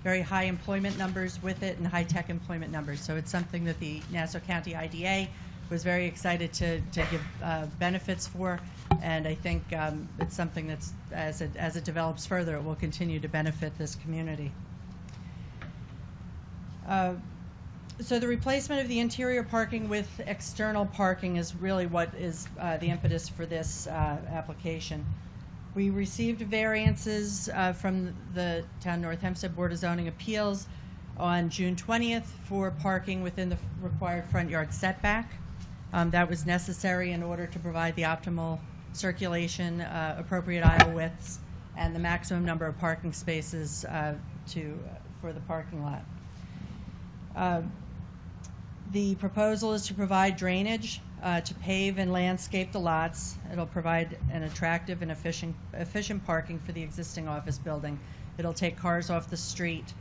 very high employment numbers with it and high tech employment numbers. So it's something that the Nassau County IDA was very excited to give benefits for, and I think it's something that's, as it develops further, it will continue to benefit this community. So the replacement of the interior parking with external parking is really what is the impetus for this application. We received variances from the Town North Hempstead Board of Zoning Appeals on June 20th for parking within the required front yard setback. That was necessary in order to provide the optimal circulation, appropriate aisle widths, and the maximum number of parking spaces for the parking lot. The proposal is to provide drainage to pave and landscape the lots. It'll provide an attractive and efficient parking for the existing office building. It'll take cars off the street.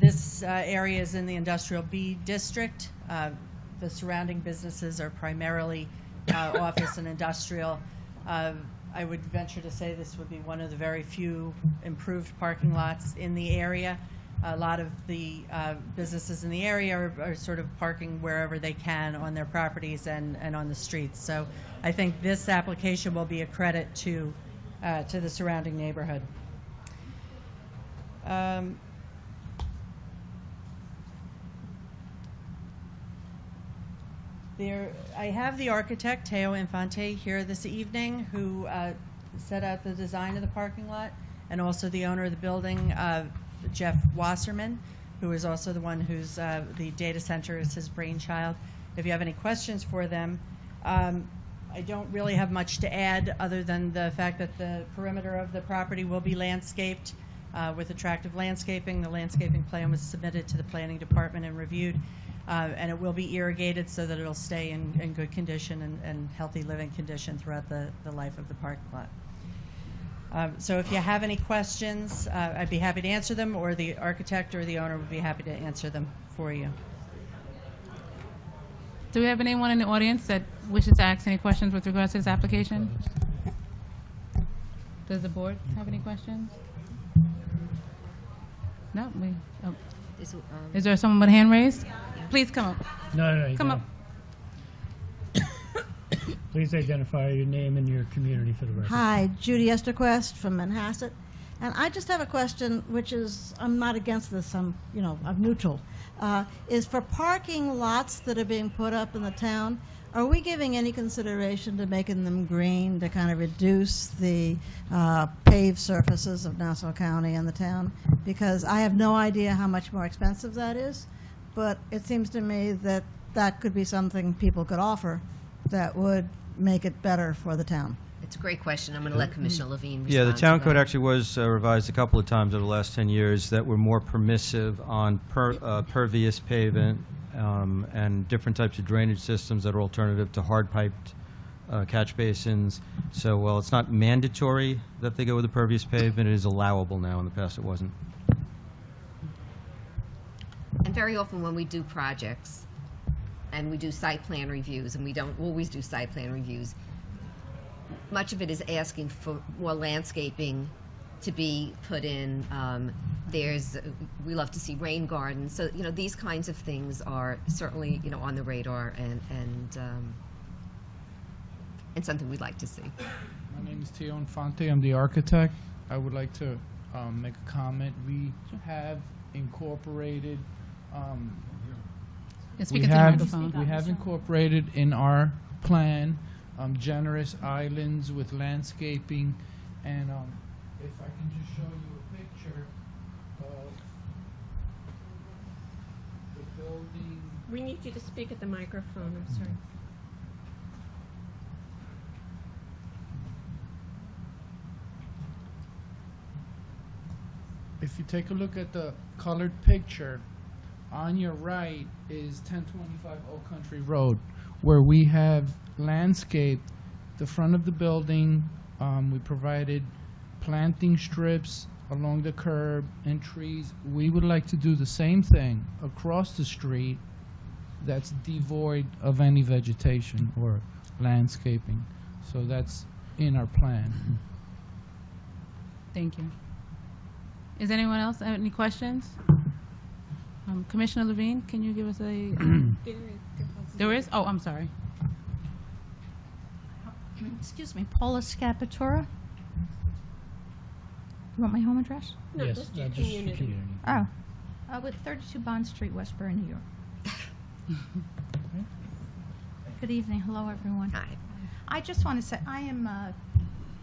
This area is in the Industrial B district. The surrounding businesses are primarily office and industrial. I would venture to say this would be one of the very few improved parking lots in the area. A lot of the businesses in the area are sort of parking wherever they can on their properties and on the streets. So I think this application will be a credit to the surrounding neighborhood. I have the architect, Teo Infante, here this evening, who set out the design of the parking lot, and also the owner of the building, Jeff Wasserman, who is also the one who's the data center is his brainchild. If you have any questions for them, I don't really have much to add other than the fact that the perimeter of the property will be landscaped with attractive landscaping. The landscaping plan was submitted to the planning department and reviewed, and it will be irrigated so that it'll stay in good condition and healthy living condition throughout the life of the parking lot. So if you have any questions, I'd be happy to answer them, or the architect or the owner would be happy to answer them for you. Do we have anyone in the audience that wishes to ask any questions with regards to this application? Does the board have any questions? No? Is there someone with a hand raised? Please come up. No, Come up. Please identify your name and your community for the record. Hi, Judy Esterquest from Manhasset. And I just have a question, which is, I'm not against this, I'm neutral. Is for parking lots that are being put up in the town, are we giving any consideration to making them green to kind of reduce the paved surfaces of Nassau County and the town? Because I have no idea how much more expensive that is, but it seems to me that that could be something people could offer that would make it better for the town. It's a great question. I'm going to let Commissioner Levine respond. Yeah, the town to code that. actually was revised a couple of times over the last 10 years that were more permissive on pervious pavement and different types of drainage systems that are alternative to hard-piped catch basins. So while it's not mandatory that they go with the pervious pavement, it is allowable now. In the past, it wasn't. And very often when we do projects and we do site plan reviews, and we don't always do site plan reviews, much of it is asking for more landscaping to be put in. We love to see rain gardens. So, these kinds of things are certainly, on the radar and something we'd like to see. My name is Teo Infante. I'm the architect. I would like to make a comment. We have incorporated we have incorporated in our plan generous islands with landscaping, and if I can just show you a picture of the building. We need you to speak at the microphone, I'm sorry. If you take a look at the colored picture, on your right is 1025 Old Country Road, where we have landscaped the front of the building. We provided planting strips along the curb and trees. We would like to do the same thing across the street that's devoid of any vegetation or landscaping. So that's in our plan. Thank you. Is anyone else have any questions? Commissioner Levine, can you give us a... There is? Oh, I'm sorry. Excuse me, Paula Scapatura. You want my home address? No, Yes, just your just community. Oh, with 32 Bond Street, Westbury, New York. Good evening. Hello, everyone. Hi. I just want to say I am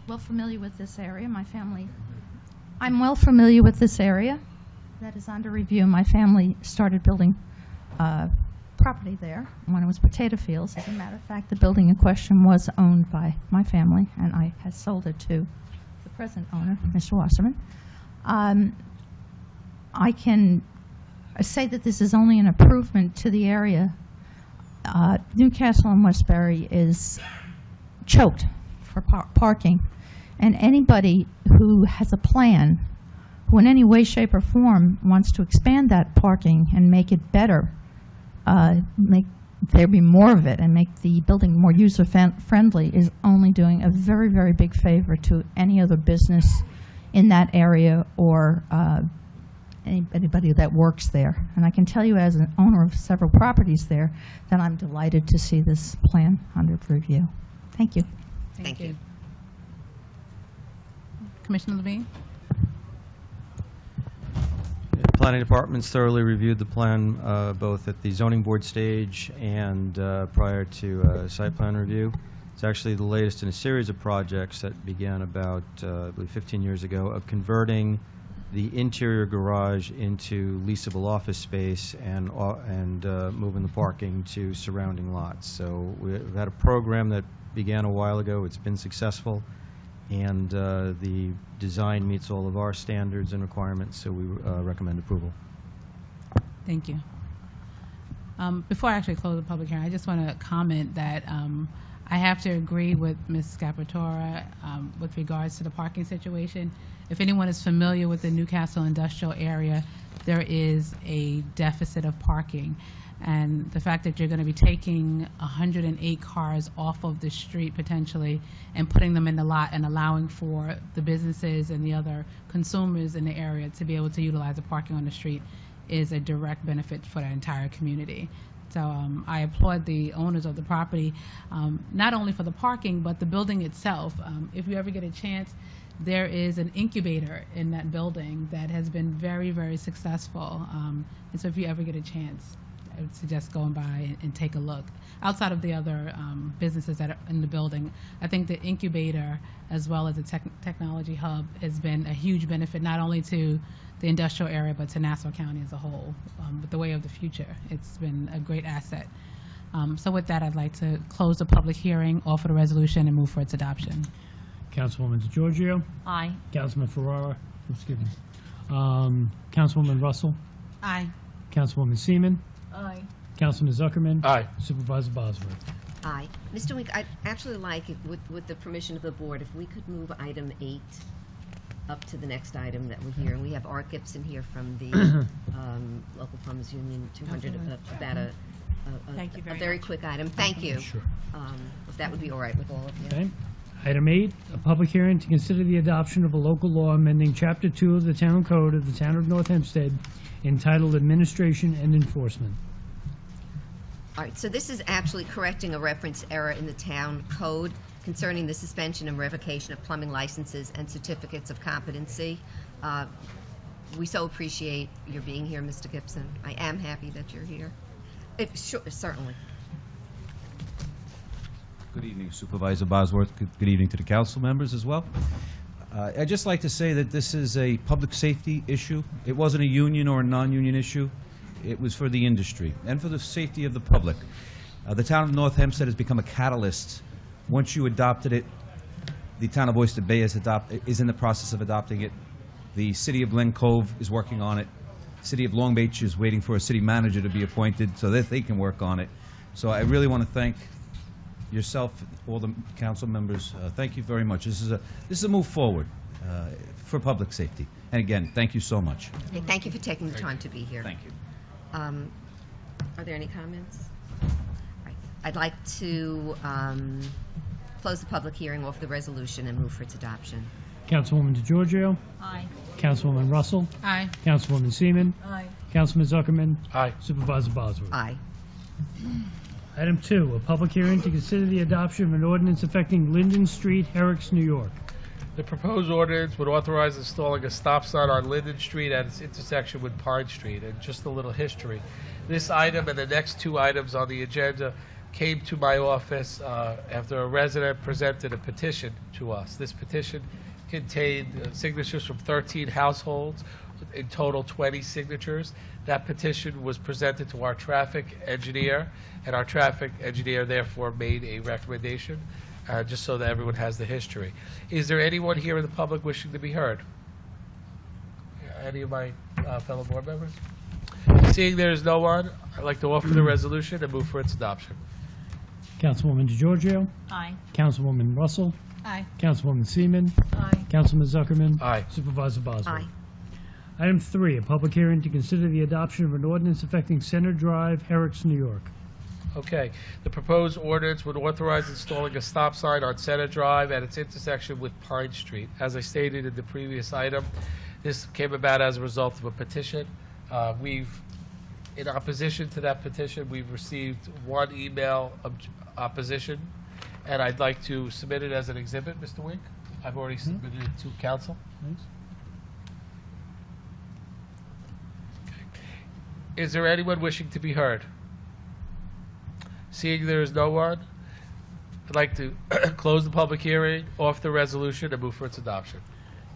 well familiar with this area. I'm well familiar with this area that is under review. My family started building property there when it was potato fields. As a matter of fact, the building in question was owned by my family, and I had sold it to the present owner, Mr. Wasserman. I can say that this is only an improvement to the area. Newcastle and Westbury is choked for parking, and anybody who has a plan, who in any way, shape, or form wants to expand that parking and make it better, make there be more of it and make the building more user-friendly, is only doing a very, very big favor to any other business in that area or anybody that works there. And I can tell you, as an owner of several properties there, that I'm delighted to see this plan under review. Thank you. Thank you. Commissioner Levine? Planning Department's thoroughly reviewed the plan, both at the zoning board stage and prior to site plan review. It's actually the latest in a series of projects that began about, I believe, 15 years ago, of converting the interior garage into leasable office space and moving the parking to surrounding lots. So we've had a program that began a while ago. It's been successful, and the design meets all of our standards and requirements, so we recommend approval. Thank you. Before I actually close the public hearing, I just want to comment that I have to agree with Ms. Scapatora with regards to the parking situation. If anyone is familiar with the Newcastle industrial area, there is a deficit of parking. And the fact that you're going to be taking 108 cars off of the street potentially and putting them in the lot and allowing for the businesses and the other consumers in the area to be able to utilize the parking on the street is a direct benefit for the entire community. So I applaud the owners of the property, not only for the parking, but the building itself. If you ever get a chance, there is an incubator in that building that has been very, very successful. And so if you ever get a chance, I would suggest going by and take a look. Outside of the other businesses that are in the building, I think the incubator, as well as the technology hub, has been a huge benefit, not only to the industrial area, but to Nassau County as a whole. With the way of the future, it's been a great asset. So with that, I'd like to close the public hearing, offer the resolution, and move for its adoption. Councilwoman DeGiorgio. Aye. Councilman Ferrara. Excuse me. Councilwoman Russell. Aye. Councilwoman Seaman. Aye. Councilman Zuckerman. Aye. Supervisor Bosworth. Aye. Mr. Wink, I'd actually like, with the permission of the board, if we could move item 8 up to the next item that we're here. And we have Art Gibson here from the Local Plumbers Union 200 about a Thank you very very much. quick item. Thank you. Sure. If that would be all right with all of you. Okay. Item 8, a public hearing to consider the adoption of a local law amending Chapter 2 of the Town Code of the Town of North Hempstead entitled Administration and Enforcement. All right, so this is actually correcting a reference error in the town code concerning the suspension and revocation of plumbing licenses and certificates of competency. We so appreciate your being here, Mr. Gibson. I am happy that you're here. Sure, certainly. Good evening, Supervisor Bosworth. Good evening to the council members as well. I'd just like to say that this is a public safety issue. It wasn't a union or a non-union issue. It was for the industry and for the safety of the public. The town of North Hempstead has become a catalyst. Once you adopted it, the town of Oyster Bay is in the process of adopting it. The city of Glen Cove is working on it. City of Long Beach is waiting for a city manager to be appointed so that they can work on it. So I really want to thank yourself, all the council members. Thank you very much. This is a move forward for public safety. And again, thank you so much. Okay, thank you for taking the time to be here. Thank you. Are there any comments? Right. I'd like to close the public hearing, offer the resolution, and move for its adoption. Councilwoman DeGiorgio. Aye. Councilwoman Russell. Aye. Councilwoman Seaman. Aye. Councilman Zuckerman. Aye. Supervisor Bosworth. Aye. Item 2, a public hearing to consider the adoption of an ordinance affecting Linden Street, Herricks, New York. The proposed ordinance would authorize installing a stop sign on Linden Street at its intersection with Pine Street. And just a little history. This item and the next 2 items on the agenda came to my office after a resident presented a petition to us. This petition contained signatures from 13 households, in total 20 signatures. That petition was presented to our traffic engineer, and our traffic engineer therefore made a recommendation, just so that everyone has the history. Is there anyone here in the public wishing to be heard? Any of my fellow board members? Seeing there is no one, I'd like to offer the resolution and move for its adoption. Councilwoman DeGiorgio. Aye. Councilwoman Russell. Aye. Councilwoman Seaman. Aye. Councilman Zuckerman. Aye. Supervisor Bosworth. Aye. Item 3, a public hearing to consider the adoption of an ordinance affecting Center Drive, Herricks, New York. Okay. The proposed ordinance would authorize installing a stop sign on Center Drive at its intersection with Pine Street. As I stated in the previous item, this came about as a result of a petition. In opposition to that petition, we've received 1 email opposition, and I'd like to submit it as an exhibit, Mr. Wink. I've already submitted it to council. Is there anyone wishing to be heard? Seeing there is no one, I'd like to close the public hearing, offer the resolution, and move for its adoption.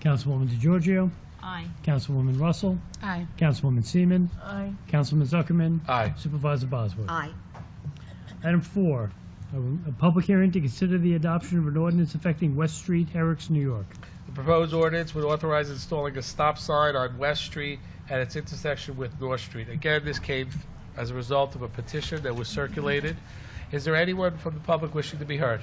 Councilwoman DeGiorgio. Aye. Councilwoman Russell. Aye. Councilwoman Seaman. Aye. Councilman Zuckerman. Aye. Supervisor Bosworth. Aye. Item 4, a public hearing to consider the adoption of an ordinance affecting West Street, Herricks, New York. The proposed ordinance would authorize installing a stop sign on West Street at its intersection with North Street. Again, this came as a result of a petition that was circulated. Is there anyone from the public wishing to be heard?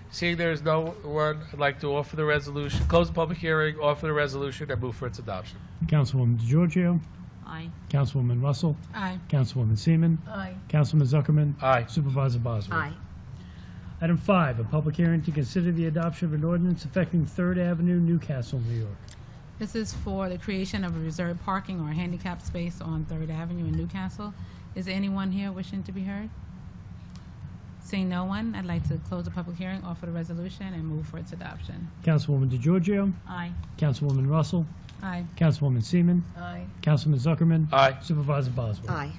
Seeing there is no one, I'd like to offer the resolution, close the public hearing, offer the resolution, and move for its adoption. Councilwoman DeGiorgio. Aye. Councilwoman Russell. Aye. Councilwoman Seaman. Aye. Councilman Zuckerman. Aye. Supervisor Bosworth. Aye. Item 5, a public hearing to consider the adoption of an ordinance affecting 3rd Avenue, Newcastle, New York. This is for the creation of a reserved parking or handicap space on 3rd Avenue in Newcastle. Is there anyone here wishing to be heard? Seeing no one, I'd like to close the public hearing, offer the resolution, and move for its adoption. Councilwoman DeGiorgio. Aye. Councilwoman Russell. Aye. Councilwoman Seaman. Aye. Councilman Zuckerman. Aye. Supervisor Bosworth. Aye.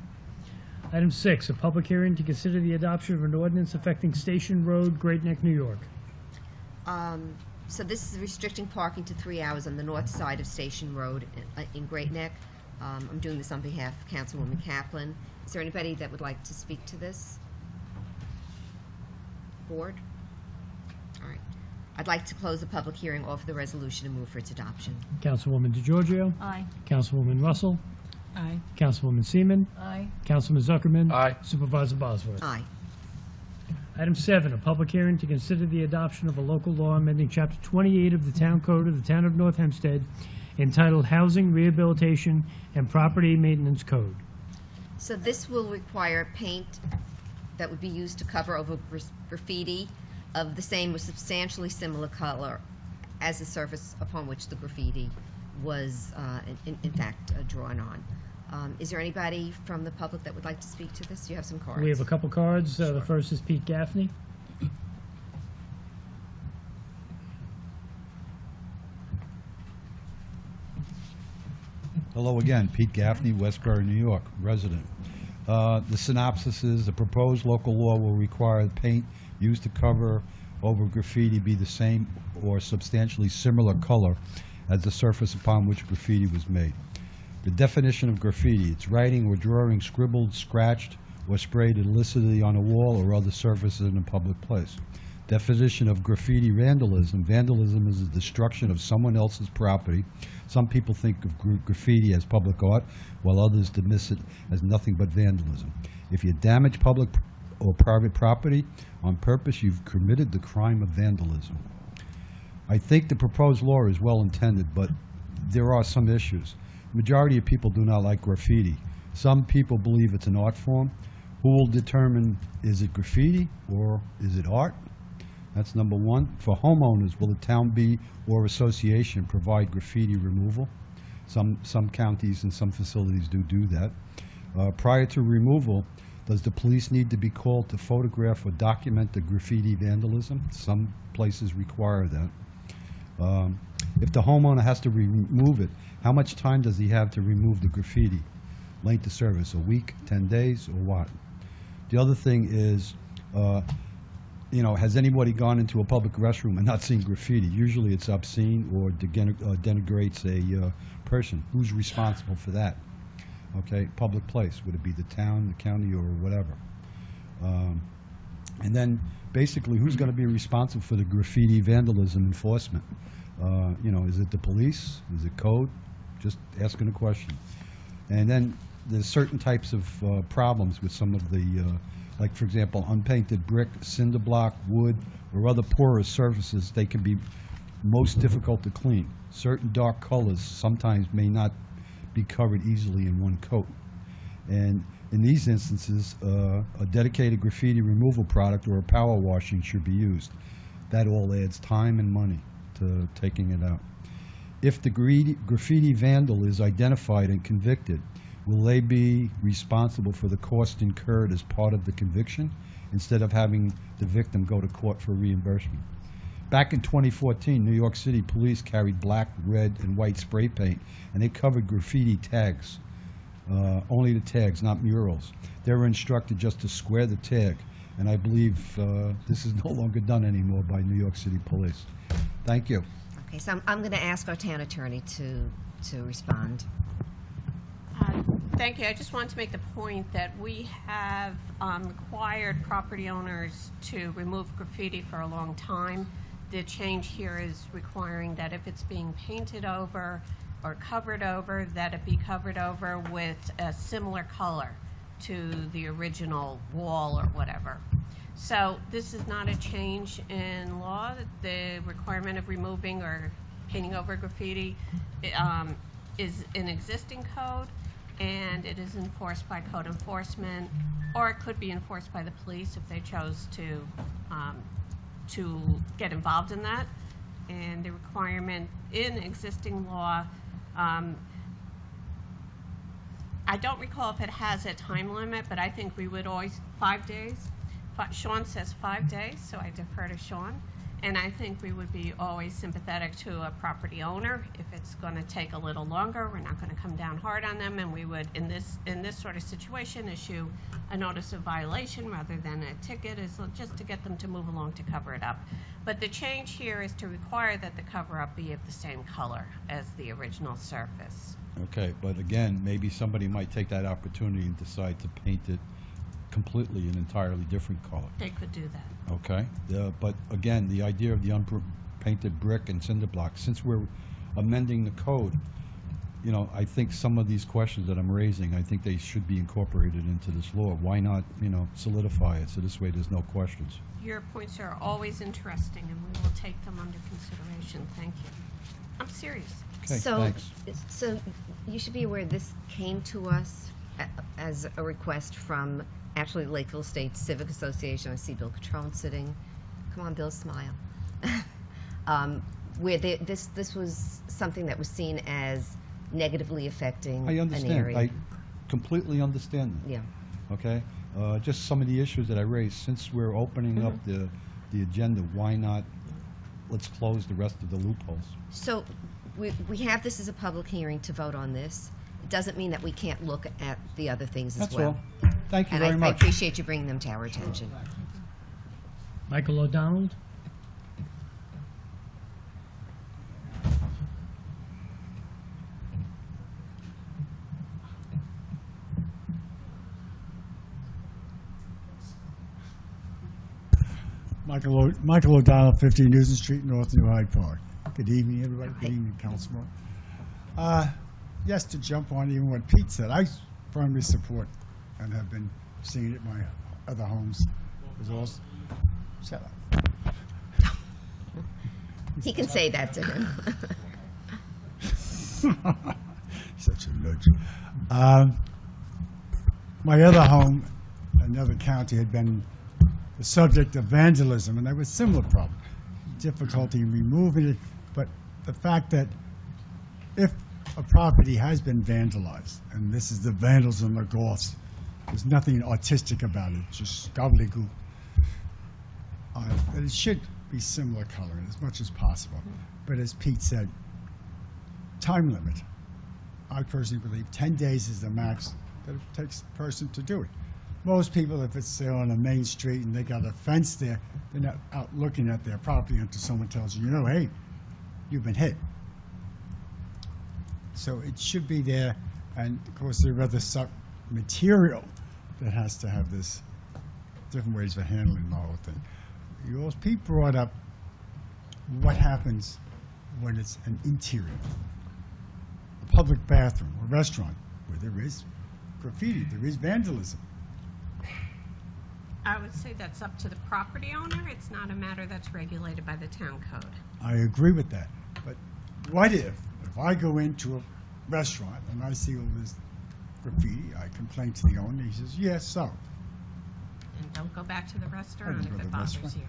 Item 6, a public hearing to consider the adoption of an ordinance affecting Station Road, Great Neck, New York. So this is restricting parking to 3 hours on the north side of Station Road in Great Neck. I'm doing this on behalf of Councilwoman Kaplan. Is there anybody that would like to speak to this? Board? All right. I'd like to close the public hearing, offer the resolution, and move for its adoption. Councilwoman DeGiorgio. Aye. Councilwoman Russell. Aye. Councilwoman Seaman. Aye. Councilman Zuckerman. Aye. Supervisor Bosworth. Aye. Item 7, a public hearing to consider the adoption of a local law amending Chapter 28 of the Town Code of the Town of North Hempstead entitled Housing, Rehabilitation, and Property Maintenance Code. So this will require paint that would be used to cover over graffiti of the same or substantially similar color as the surface upon which the graffiti was in fact drawn on. Is there anybody from the public that would like to speak to this? You have some cards. We have a couple cards. The first is Pete Gaffney. Hello again, Pete Gaffney, Westbury, New York, resident. The synopsis is the proposed local law will require paint used to cover over graffiti be the same or substantially similar color as the surface upon which graffiti was made. The definition of graffiti, it's writing or drawing scribbled, scratched, or sprayed illicitly on a wall or other surfaces in a public place. Definition of graffiti vandalism. Vandalism is the destruction of someone else's property. Some people think of graffiti as public art, while others dismiss it as nothing but vandalism. If you damage public or private property on purpose, you've committed the crime of vandalism. I think the proposed law is well intended, but there are some issues. The majority of people do not like graffiti. Some people believe it's an art form. Who will determine, is it graffiti or is it art? That's number one. For homeowners, will the town be or association provide graffiti removal? Some counties and some facilities do that. Prior to removal, does the police need to be called to photograph or document the graffiti vandalism? Some places require that. If the homeowner has to remove it, how much time does he have to remove the graffiti? Length of service, a week, 10 days, or what? The other thing is, has anybody gone into a public restroom and not seen graffiti? Usually it's obscene or denigrates a person. Who's responsible for that? Okay, public place. Would it be the town, the county, or whatever? And then basically who's going to be responsible for the graffiti vandalism enforcement? Is it the police? Is it code? Just asking a question. And then there's certain types of problems with some of the like, for example, unpainted brick, cinder block, wood, or other porous surfaces, they can be most difficult to clean. Certain dark colors sometimes may not be covered easily in one coat. And in these instances, a dedicated graffiti removal product or a power washing should be used. That all adds time and money to taking it out. If the graffiti vandal is identified and convicted, will they be responsible for the cost incurred as part of the conviction instead of having the victim go to court for reimbursement? Back in 2014, New York City police carried black, red, and white spray paint, and they covered graffiti tags only the tags, not murals. They were instructed just to square the tag, and I believe this is no longer done anymore by New York City Police. Thank you. Okay, so I'm going to ask our town attorney to respond. Thank you. I just wanted to make the point that we have required property owners to remove graffiti for a long time. The change here is requiring that if it's being painted over or covered over, that it be covered over with a similar color to the original wall or whatever. So this is not a change in law. The requirement of removing or painting over graffiti is an existing code, and it is enforced by code enforcement, or it could be enforced by the police if they chose to get involved in that. And the requirement in existing law, I don't recall if it has a time limit, but I think we would always, 5 days. Sean says 5 days, so I defer to Sean. And I think we would be always sympathetic to a property owner. If it's going to take a little longer, we're not going to come down hard on them, and we would, in this sort of situation, issue a notice of violation rather than a ticket, is just to get them to move along to cover it up. But the change here is to require that the cover-up be of the same color as the original surface. Okay, but again, maybe somebody might take that opportunity and decide to paint it completely an entirely different color. They could do that. Okay, but again, the idea of the unpainted brick and cinder block, since we're amending the code, you know, I think some of these questions that I'm raising, I think they should be incorporated into this law. Why not, you know, solidify it so this way there's no questions? Your points are always interesting, and we will take them under consideration. Thank you. I'm serious. Okay, so, thanks. So you should be aware this came to us as a request from actually Lakeville State Civic Association. I see Bill Catrone sitting. Come on, Bill, smile. Where this was something that was seen as negatively affecting I an understand. area. I completely understand that. Yeah. Okay, just some of the issues that I raised. Since we're opening up the agenda, why not? Let's close the rest of the loopholes. So we have this as a public hearing to vote on this. It doesn't mean that we can't look at the other things as That's well. all. Thank you And very I much. appreciate you bringing them to our attention. Michael O'Donnell? Michael O'Donnell, 50 Newton Street, North New Hyde Park. Good evening, everybody. Good evening, Councilman. Yes, to jump on even what Pete said, I firmly support and have been seeing it in my other homes. Shut up. He can say that to him. Such a nudge. My other home, another county, had been the subject of vandalism, and there was a similar problem. Difficulty in removing it, but the fact that if a property has been vandalized, and this is the vandalism of goths, there's nothing artistic about it, just gobbledygook. It should be similar color as much as possible. But as Pete said, time limit. I personally believe 10 days is the max that it takes a person to do it. Most people, if it's say, on a main street and they got a fence there, they're not out looking at their property until someone tells you, you know, hey, you've been hit. So it should be there, and of course there are other material that has to have this, different ways of handling the whole thing. Pete brought up what happens when it's an interior, a public bathroom, a restaurant, where there is graffiti, there is vandalism. I would say that's up to the property owner. It's not a matter that's regulated by the town code. I agree with that. But what if I go into a restaurant and I see all this graffiti, I complain to the owner, he says, yes, so. And don't go back to the restaurant if it bothers you.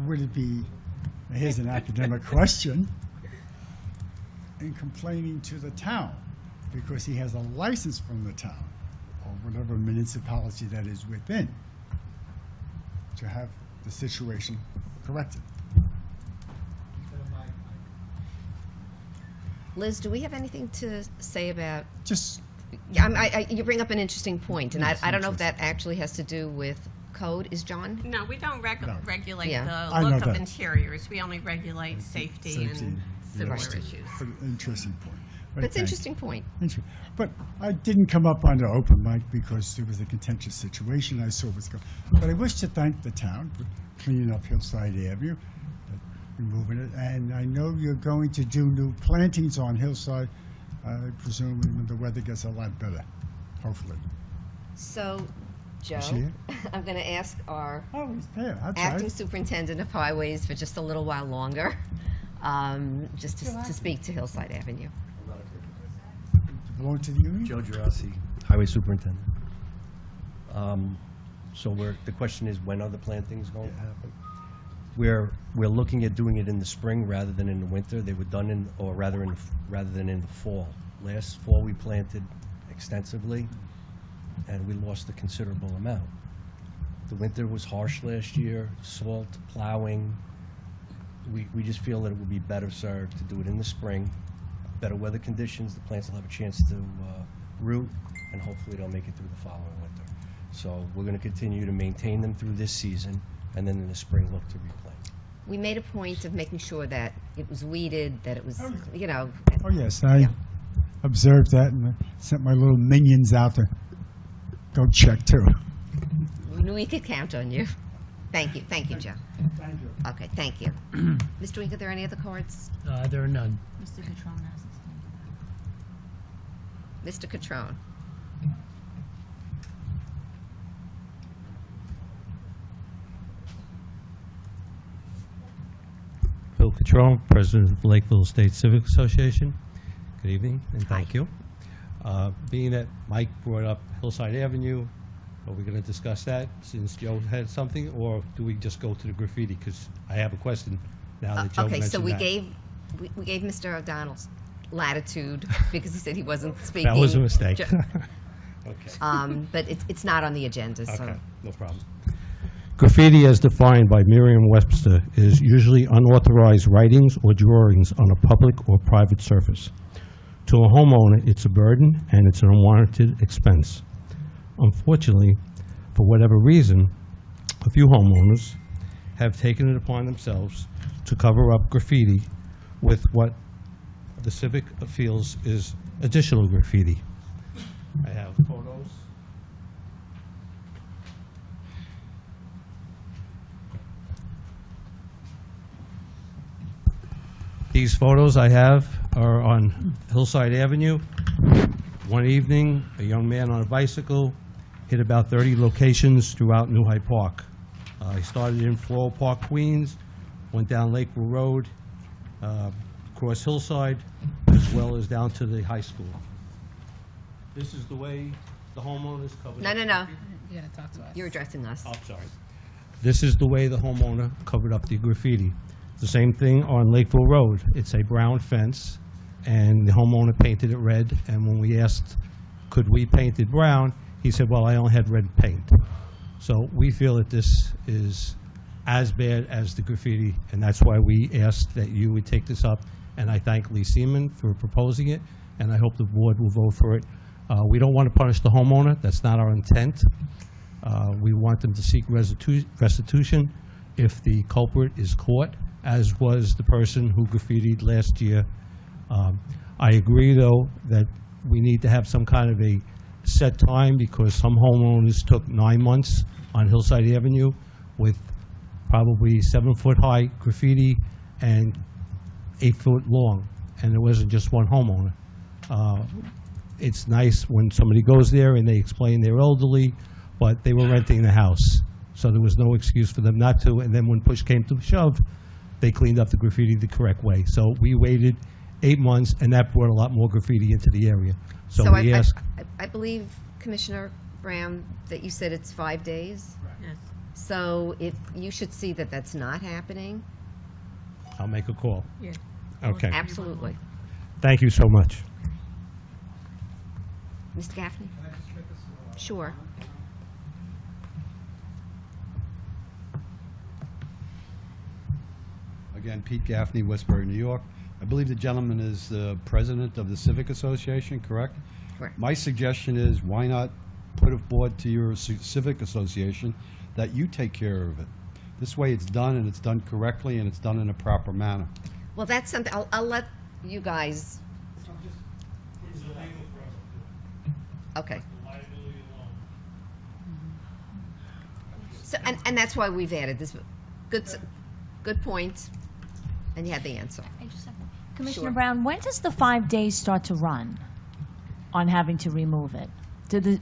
Would it be, here's an academic question, in complaining to the town because he has a license from the town or whatever municipality that is within to have the situation corrected? Liz, do we have anything to say about just Yeah, you bring up an interesting point, and I don't know if that actually has to do with code. Is John? No, we don't regulate Yeah. the I know look of that. interiors. We only regulate safety and similar Right. issues. Interesting point. But it's an thank- interesting point. But I didn't come up on the open mic because there was a contentious situation I saw was going. But I wish to thank the town for cleaning up Hillside Avenue, removing it, and I know you're going to do new plantings on Hillside, presumably when the weather gets a lot better, hopefully. So, Joe, Is she here? I'm going to ask our Yeah, outside. acting superintendent of highways for just a little while longer, just to speak to Hillside Avenue. Belong to the union? Joe Gerasi, Highway Superintendent. So the question is, when are the plantings going to happen? We're looking at doing it in the spring rather than in the winter. They were done rather than in the fall. Last fall we planted extensively, and we lost a considerable amount. The winter was harsh last year, salt, plowing. We just feel that it would be better served to do it in the spring. Better weather conditions, the plants will have a chance to root, and hopefully they'll make it through the following winter. So we're going to continue to maintain them through this season, and then in the spring look to replant. We made a point of making sure that it was weeded, that it was, you know. Oh, yes, I observed that and I sent my little minions out to go check, too. We knew we could count on you. Thank you, Joe. Thank you. Okay, thank you. Mr. Wink, are there any other cards? There are none. Mr. Catrone has his Mr. Catrone. Bill Catrone, President of the Lakeville State Civic Association. Good evening, and thank you. Being that Mike brought up Hillside Avenue, are we going to discuss that since Joe had something, or do we just go to the graffiti? Because I have a question now that Joe Okay, mentioned so we that. gave Mr. O'Donnell's latitude because he said he wasn't speaking. That was a mistake. Okay. But it's not on the agenda, so. Okay, no problem. Graffiti, as defined by Merriam-Webster, is usually unauthorized writings or drawings on a public or private surface. To a homeowner, it's a burden and it's an unwarranted expense. Unfortunately, for whatever reason, a few homeowners have taken it upon themselves to cover up graffiti with what the civic feels is additional graffiti. I have photos. These photos I have are on Hillside Avenue. One evening, a young man on a bicycle hit about 30 locations throughout New Hyde Park. He started in Floral Park, Queens, went down Lakeville Road, across Hillside, as well as down to the high school. This is the way the homeowners covered. No. Yeah, talk to us. You're addressing us. Oh, sorry. This is the way the homeowner covered up the graffiti. The same thing on Lakeville Road. It's a brown fence, and the homeowner painted it red, and when we asked, could we paint it brown, he said, well, I only had red paint. So we feel that this is as bad as the graffiti, and that's why we asked that you would take this up, and I thank Lee Seaman for proposing it, and I hope the board will vote for it. We don't want to punish the homeowner. That's not our intent. We want them to seek restitution if the culprit is caught, as was the person who graffitied last year. I agree, though, that we need to have some kind of a set time because some homeowners took 9 months on Hillside Avenue with probably 7-foot-high graffiti and 8 foot long, and it wasn't just one homeowner. It's nice when somebody goes there and they explain they're elderly, but they were renting the house, so there was no excuse for them not to, and then when push came to shove, they cleaned up the graffiti the correct way. So we waited 8 months, and that brought a lot more graffiti into the area. So we asked. I believe, Commissioner Graham, that you said it's 5 days? Yes. So if you should see that that's not happening. I'll make a call. Yeah. Okay. Absolutely. Thank you so much. Mr. Gaffney? Sure. Again, Pete Gaffney, Westbury, New York. I believe the gentleman is the president of the Civic Association, correct? Correct. My suggestion is, why not put a board to your civic association that you take care of it? This way it's done, and it's done correctly, and it's done in a proper manner. Well, that's something, I'll let you guys. Okay. So, and that's why we've added this. Good point. And you had the answer. I just have Commissioner Sure. Brown, when does the 5 days start to run on having to remove it?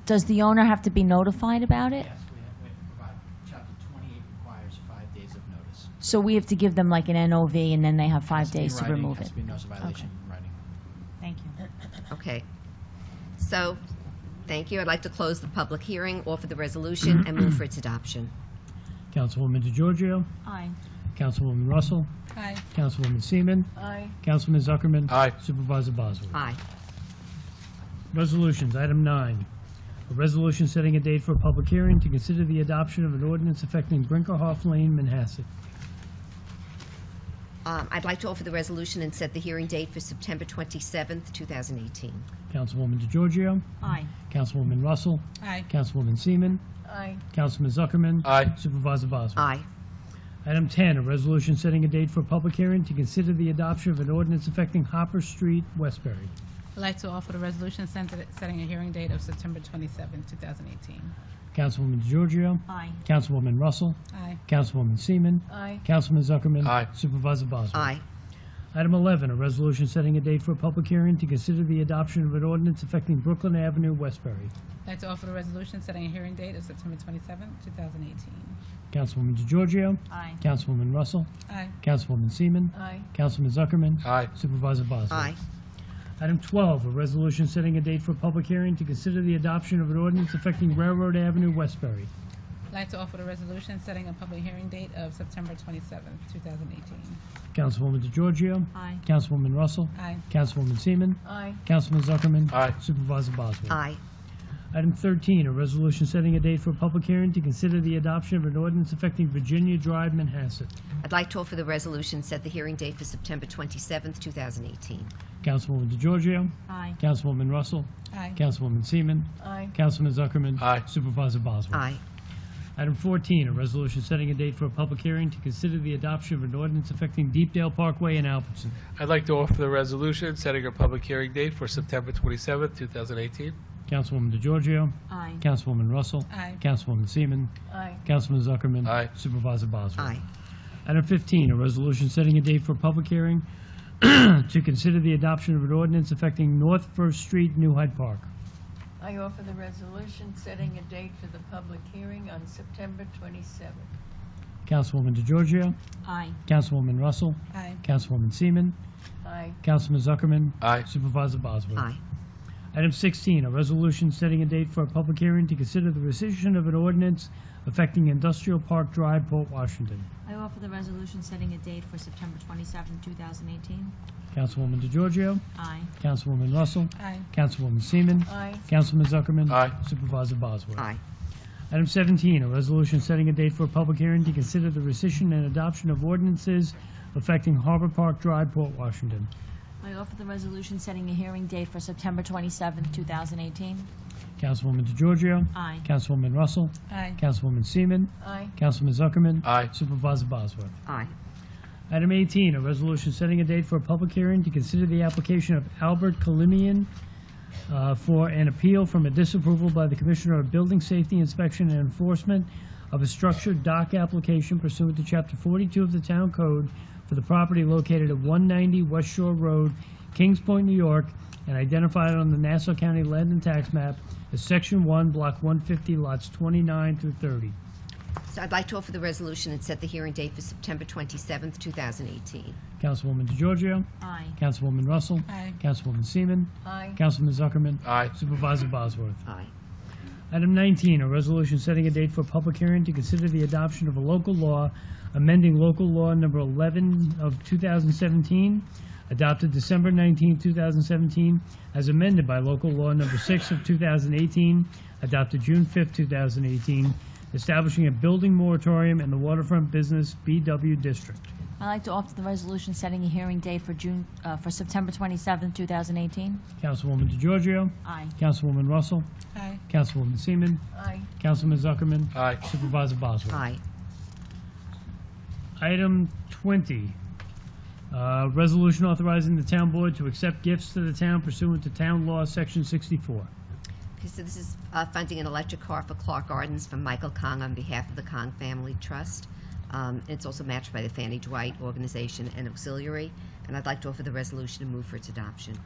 Does the owner have to be notified about it? Yes, we provide, chapter 28 requires 5 days of notice. So we have to give them like an NOV, and then they have 5 Has to be days to writing, remove has it? to be notice of violation in writing. Thank you. Okay. So, thank you. I'd like to close the public hearing, offer the resolution, and move for its adoption. Councilwoman DeGiorgio. Aye. Councilwoman Russell. Aye. Councilwoman Seaman. Aye. Councilman Zuckerman. Aye. Supervisor Bosworth. Aye. Resolutions, item 9. A resolution setting a date for a public hearing to consider the adoption of an ordinance affecting Brinkerhoff Lane, Manhasset. I'd like to offer the resolution and set the hearing date for September 27th, 2018. Councilwoman DeGiorgio. Aye. Councilwoman Russell. Aye. Councilwoman Seaman. Aye. Councilman Zuckerman. Aye. Supervisor Bosworth. Aye. Item 10, a resolution setting a date for a public hearing to consider the adoption of an ordinance affecting Hopper Street, Westbury. I'd like to offer the resolution setting a hearing date of September 27, 2018. Councilwoman DeGiorgio. Aye. Councilwoman Russell. Aye. Councilwoman Seaman. Aye. Councilman Zuckerman. Aye. Supervisor Bosworth. Aye. Item 11, a resolution setting a date for a public hearing to consider the adoption of an ordinance affecting Brooklyn Avenue, Westbury. I'd like to offer the resolution setting a hearing date of September 27, 2018. Councilwoman DeGiorgio. Aye. Councilwoman Russell. Aye. Councilwoman Seaman. Aye. Councilman Zuckerman. Aye. Supervisor Bosworth. Aye. Item 12, a resolution setting a date for a public hearing to consider the adoption of an ordinance affecting Railroad Avenue, Westbury. I'd like to offer the resolution setting a public hearing date of September 27, 2018. Councilwoman DeGiorgio. Aye. Councilwoman Russell. Aye. Councilwoman Seaman. Aye. Councilman Zuckerman. Aye. Supervisor Bosworth. Aye. Item 13, a resolution setting a date for a public hearing to consider the adoption of an ordinance affecting Virginia Drive, Manhasset. I'd like to offer the resolution, set the hearing date for September 27th, 2018. Councilwoman DeGiorgio. Aye. Councilwoman Russell. Aye. Councilwoman Seaman. Aye. Councilman Zuckerman. Aye. Supervisor Bosworth. Aye. Item 14, a resolution setting a date for a public hearing to consider the adoption of an ordinance affecting Deepdale Parkway in Alperton. I'd like to offer the resolution setting a public hearing date for September 27th, 2018. Councilwoman DeGiorgio. Aye. Councilwoman Russell. Aye. Councilwoman Seaman. Aye. Councilman Zuckerman. Aye. Supervisor Bosworth. Aye. Item 15, a resolution setting a date for a public hearing to consider the adoption of an ordinance affecting North First Street, New Hyde Park. I offer the resolution setting a date for the public hearing on September 27th. Councilwoman DeGiorgio. Aye. Councilwoman Russell. Aye. Councilwoman Seaman. Aye. Councilman Zuckerman. Aye. Supervisor Bosworth. Aye. Item 16, a resolution setting a date for a public hearing to consider the rescission of an ordinance affecting Industrial Park Drive, Port Washington. I offer the resolution setting a date for September 27, 2018. Councilwoman DeGiorgio. Aye. Councilwoman Russell. Aye. Councilwoman Seaman. Aye. Councilman Zuckerman. Aye. Supervisor Bosworth. Aye. Item 17, a resolution setting a date for a public hearing to consider the rescission and adoption of ordinances affecting Harbor Park Drive, Port Washington. I offer the resolution setting a hearing date for September 27, 2018. Councilwoman DeGiorgio. Aye. Councilwoman Russell. Aye. Councilwoman Seaman. Aye. Councilman Zuckerman. Aye. Supervisor Bosworth. Aye. Item 18, a resolution setting a date for a public hearing to consider the application of Albert Kalimian for an appeal from a disapproval by the Commissioner of Building Safety Inspection and Enforcement of a structured dock application pursuant to Chapter 42 of the Town Code for the property located at 190 West Shore Road, Kings Point, New York, and identified on the Nassau County Land and Tax Map as Section 1, Block 150, lots 29 through 30. So I'd like to offer the resolution and set the hearing date for September 27th, 2018. Councilwoman DeGiorgio. Aye. Councilwoman Russell. Aye. Councilwoman Seaman. Aye. Councilman Zuckerman. Aye. Supervisor Bosworth. Aye. Item 19, a resolution setting a date for a public hearing to consider the adoption of a local law amending local law number 11 of 2017, adopted December 19, 2017, as amended by local law number 6 of 2018, adopted June 5, 2018, establishing a building moratorium in the waterfront business BW district. I'd like to offer the resolution setting a hearing date for for September 27th, 2018. Councilwoman DeGiorgio. Aye. Councilwoman Russell. Aye. Councilwoman Seaman. Aye. Councilman Zuckerman. Aye. Supervisor Bosworth. Aye. Item 20, resolution authorizing the town board to accept gifts to the town pursuant to town law, section 64. Okay, so this is funding an electric car for Clark Gardens from Michael Kong on behalf of the Kong Family Trust. It's also matched by the Fannie Dwight Organization and Auxiliary, and I'd like to offer the resolution and move for its adoption.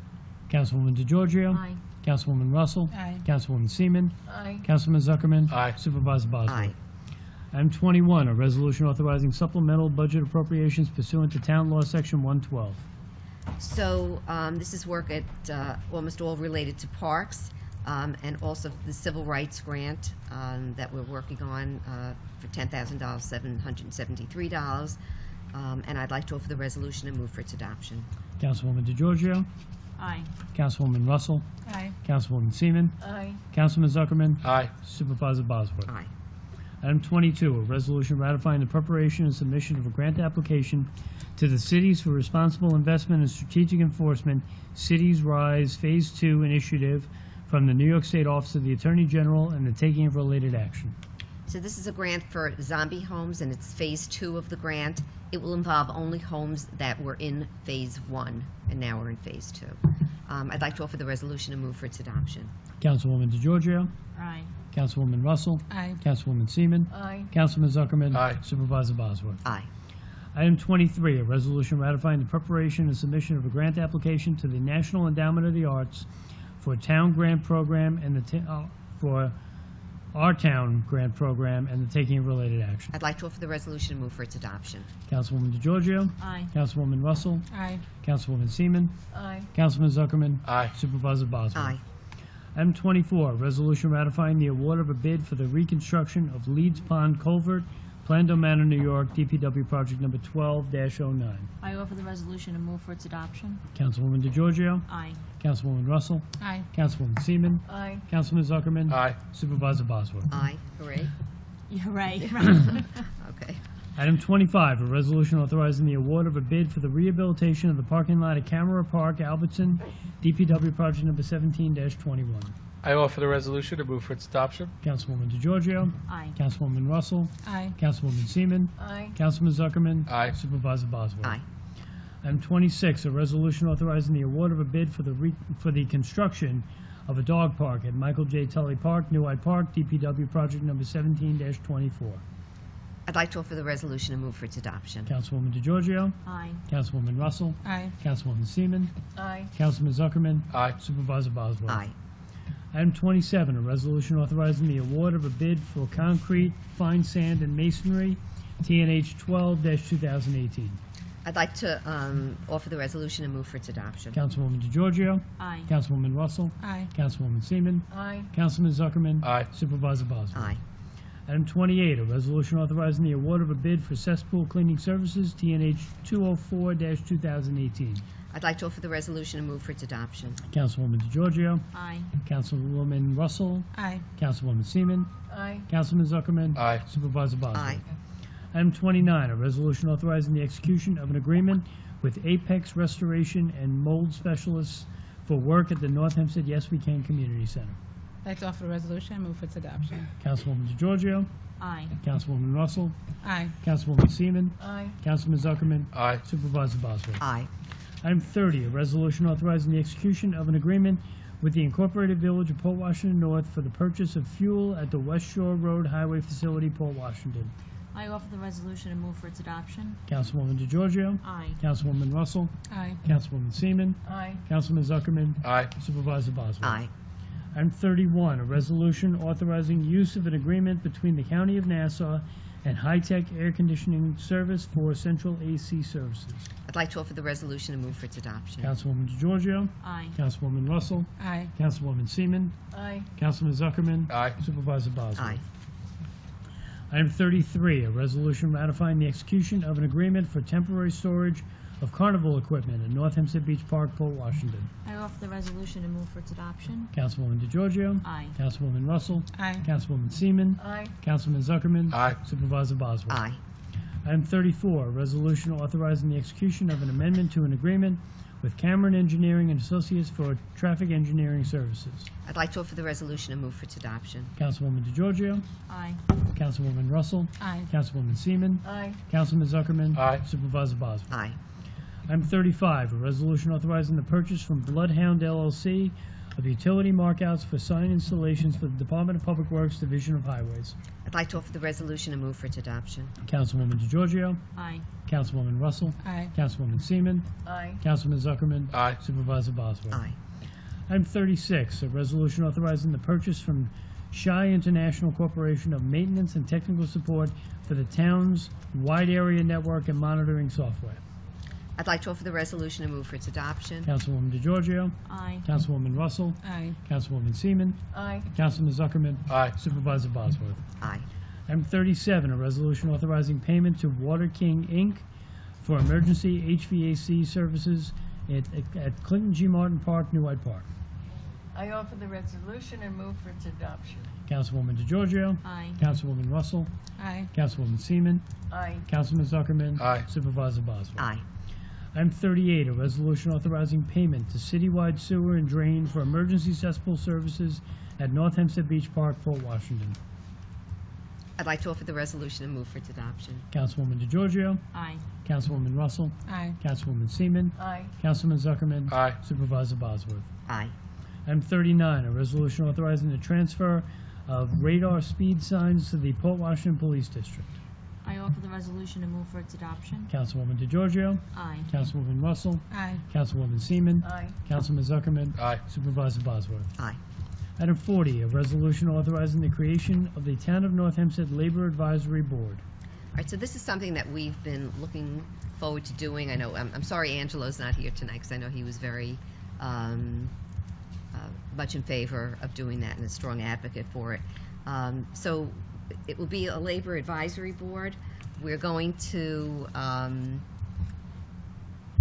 Councilwoman DeGiorgio. Aye. Councilwoman Russell. Aye. Councilwoman Seaman. Aye. Councilman Zuckerman. Aye. Supervisor Bosworth. Aye. Item 21, a resolution authorizing supplemental budget appropriations pursuant to town law, section 112. So this is work at almost all related to parks, and also the civil rights grant that we're working on for $10,000, $773. And I'd like to offer the resolution and move for its adoption. Councilwoman DeGiorgio. Aye. Councilwoman Russell. Aye. Councilwoman Seaman. Aye. Councilman Zuckerman. Aye. Supervisor Bosworth. Aye. Item 22, a resolution ratifying the preparation and submission of a grant application to the Cities for Responsible Investment and Strategic Enforcement Cities Rise Phase 2 initiative from the New York State Office of the Attorney General and the taking of related action. So this is a grant for zombie homes, and it's phase 2 of the grant. It will involve only homes that were in phase 1, and now we're in phase 2. I'd like to offer the resolution and move for its adoption. Councilwoman DeGiorgio. Aye. Councilwoman Russell. Aye. Councilwoman Seaman. Aye. Councilman Zuckerman. Aye. Supervisor Bosworth. Aye. Item 23, a resolution ratifying the preparation and submission of a grant application to the National Endowment of the Arts for a town grant program and for our town grant program and the taking of related action. I'd like to offer the resolution and move for its adoption. Councilwoman DeGiorgio. Aye. Councilwoman Russell. Aye. Councilwoman Seaman. Aye. Councilman Zuckerman. Aye. Supervisor Bosworth. Aye. Item 24, resolution ratifying the award of a bid for the reconstruction of Leeds Pond Culvert, Plando Manor, New York, DPW project number 12-09. I offer the resolution and move for its adoption. Councilwoman DeGiorgio. Aye. Councilwoman Russell. Aye. Councilwoman Seaman. Aye. Councilman Zuckerman. Aye. Supervisor Bosworth. Aye. Hooray. You're right. Okay. Item 25, a resolution authorizing the award of a bid for the rehabilitation of the parking lot at Camera Park, Albertson, DPW project number 17-21. I offer the resolution and move for its adoption. Councilwoman DeGiorgio. Aye. Councilwoman Russell. Aye. Councilwoman Seaman. Aye. Councilman Zuckerman. Aye. Supervisor Bosworth. Aye. Item 26, a resolution authorizing the award of a bid for the construction of a dog park at Michael J. Tully Park, New Hyde Park, DPW project number 17-24. I'd like to offer the resolution and move for its adoption. Councilwoman DeGiorgio. Aye. Councilwoman Russell. Aye. Councilwoman Seaman. Aye. Councilman Zuckerman. Aye. Supervisor Bosworth. Aye. Item 27, a resolution authorizing the award of a bid for concrete, fine sand, and masonry, TNH 12-2018. I'd like to offer the resolution and move for its adoption. Councilwoman DeGiorgio. Aye. Councilwoman Russell. Aye. Councilwoman Seaman. Aye. Councilman Zuckerman. Aye. Supervisor Bosworth. Aye. Item 28, a resolution authorizing the award of a bid for cesspool cleaning services, TNH 204-2018. I'd like to offer the resolution and move for its adoption. Councilwoman DeGiorgio. Aye. Councilwoman Russell. Aye. Councilwoman Seaman. Aye. Councilman Zuckerman. Aye. Supervisor Bosworth. Aye. Item 29, a resolution authorizing the execution of an agreement with Apex Restoration and Mold Specialists for work at the North Hempstead Yes We Can Community Center. I'd like to offer the resolution and move for its adoption. Councilwoman DeGiorgio. Aye. Councilwoman Russell. Aye. Councilwoman Seaman. Aye. Councilman Zuckerman. Aye. Supervisor Bosworth. Aye. Item 30, a resolution authorizing the execution of an agreement with the Incorporated Village of Port Washington North for the purchase of fuel at the West Shore Road Highway Facility, Port Washington. I offer the resolution and move for its adoption. Councilwoman DeGiorgio. Aye. Councilwoman Russell. Aye. Councilwoman Seaman. Aye. Councilman Zuckerman. Aye. Supervisor Bosworth. Aye. Item 31, a resolution authorizing use of an agreement between the County of Nassau and High Tech Air Conditioning Service for central AC services. I'd like to offer the resolution and move for its adoption. Councilwoman DeGiorgio. Aye. Councilwoman Russell. Aye. Councilwoman Seaman. Aye. Councilman Zuckerman. Aye. Supervisor Bosworth. Aye. Item 33, a resolution ratifying the execution of an agreement for temporary storage of carnival equipment at North Hempstead Beach Park, Port Washington. I offer the resolution and move for its adoption. Councilwoman DeGiorgio. Aye. Councilwoman Russell. Aye. Councilwoman Seaman. Aye. Councilman Zuckerman. Aye. Supervisor Bosworth. Aye. Item 34, a resolution authorizing the execution of an amendment to an agreement with Cameron Engineering and Associates for traffic engineering services. I'd like to offer the resolution and move for its adoption. Councilwoman DeGiorgio. Aye. Councilwoman Russell. Aye. Councilwoman Seaman. Aye. Councilman Zuckerman. Aye. Supervisor Bosworth. Aye. Item 35, a resolution authorizing the purchase from Bloodhound LLC of utility markouts for sign installations for the Department of Public Works Division of Highways. I'd like to offer the resolution and move for its adoption. Councilwoman DeGiorgio. Aye. Councilwoman Russell. Aye. Councilwoman Seaman. Aye. Councilman Zuckerman. Aye. Supervisor Bosworth. Aye. Item 36, a resolution authorizing the purchase from Shy International Corporation of maintenance and technical support for the town's wide area network and monitoring software. I'd like to offer the resolution and move for its adoption. Councilwoman DeGiorgio. Aye. Councilwoman Russell. Aye. Councilwoman Seaman. Aye. Councilman Zuckerman. Aye. Supervisor Bosworth. Aye. Item 37, a resolution authorizing payment to Water King, Inc. for emergency HVAC services at Clinton G. Martin Park, New Hyde Park. I offer the resolution and move for its adoption. Councilwoman DeGiorgio. Aye. Councilwoman Russell. Aye. Councilwoman Seaman. Aye. Councilman Zuckerman. Aye. Supervisor Bosworth. Aye. Item 38, a resolution authorizing payment to citywide sewer and drain for emergency cesspool services at North Hempstead Beach Park, Port Washington. I'd like to offer the resolution and move for its adoption. Councilwoman DeGiorgio. Aye. Councilwoman Russell. Aye. Councilwoman Seaman. Aye. Councilman Zuckerman. Aye. Supervisor Bosworth. Aye. Item 39, a resolution authorizing the transfer of radar speed signs to the Port Washington Police District. I offer the resolution to move for its adoption. Councilwoman DeGiorgio. Aye. Councilwoman Russell. Aye. Councilwoman Seaman. Aye. Councilman Zuckerman. Aye. Supervisor Bosworth. Aye. Item 40, a resolution authorizing the creation of the Town of North Hempstead Labor Advisory Board. All right, so this is something that we've been looking forward to doing. I know, I'm sorry Angelo's not here tonight, because I know he was very much in favor of doing that and a strong advocate for it. So it will be a labor advisory board. We're going to,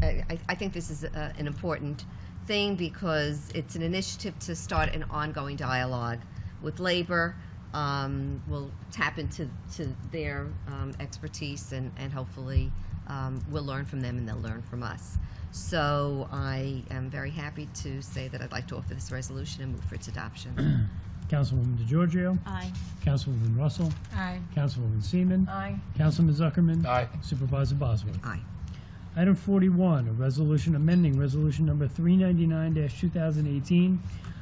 I think this is an important thing because it's an initiative to start an ongoing dialogue with labor. We'll tap into their expertise and hopefully we'll learn from them and they'll learn from us. So I am very happy to say that I'd like to offer this resolution and move for its adoption. Councilwoman DeGiorgio. Aye. Councilwoman Russell. Aye. Councilwoman Seaman. Aye. Councilman Zuckerman. Aye. Supervisor Bosworth. Aye. Item 41, a resolution amending Resolution Number 399-2018,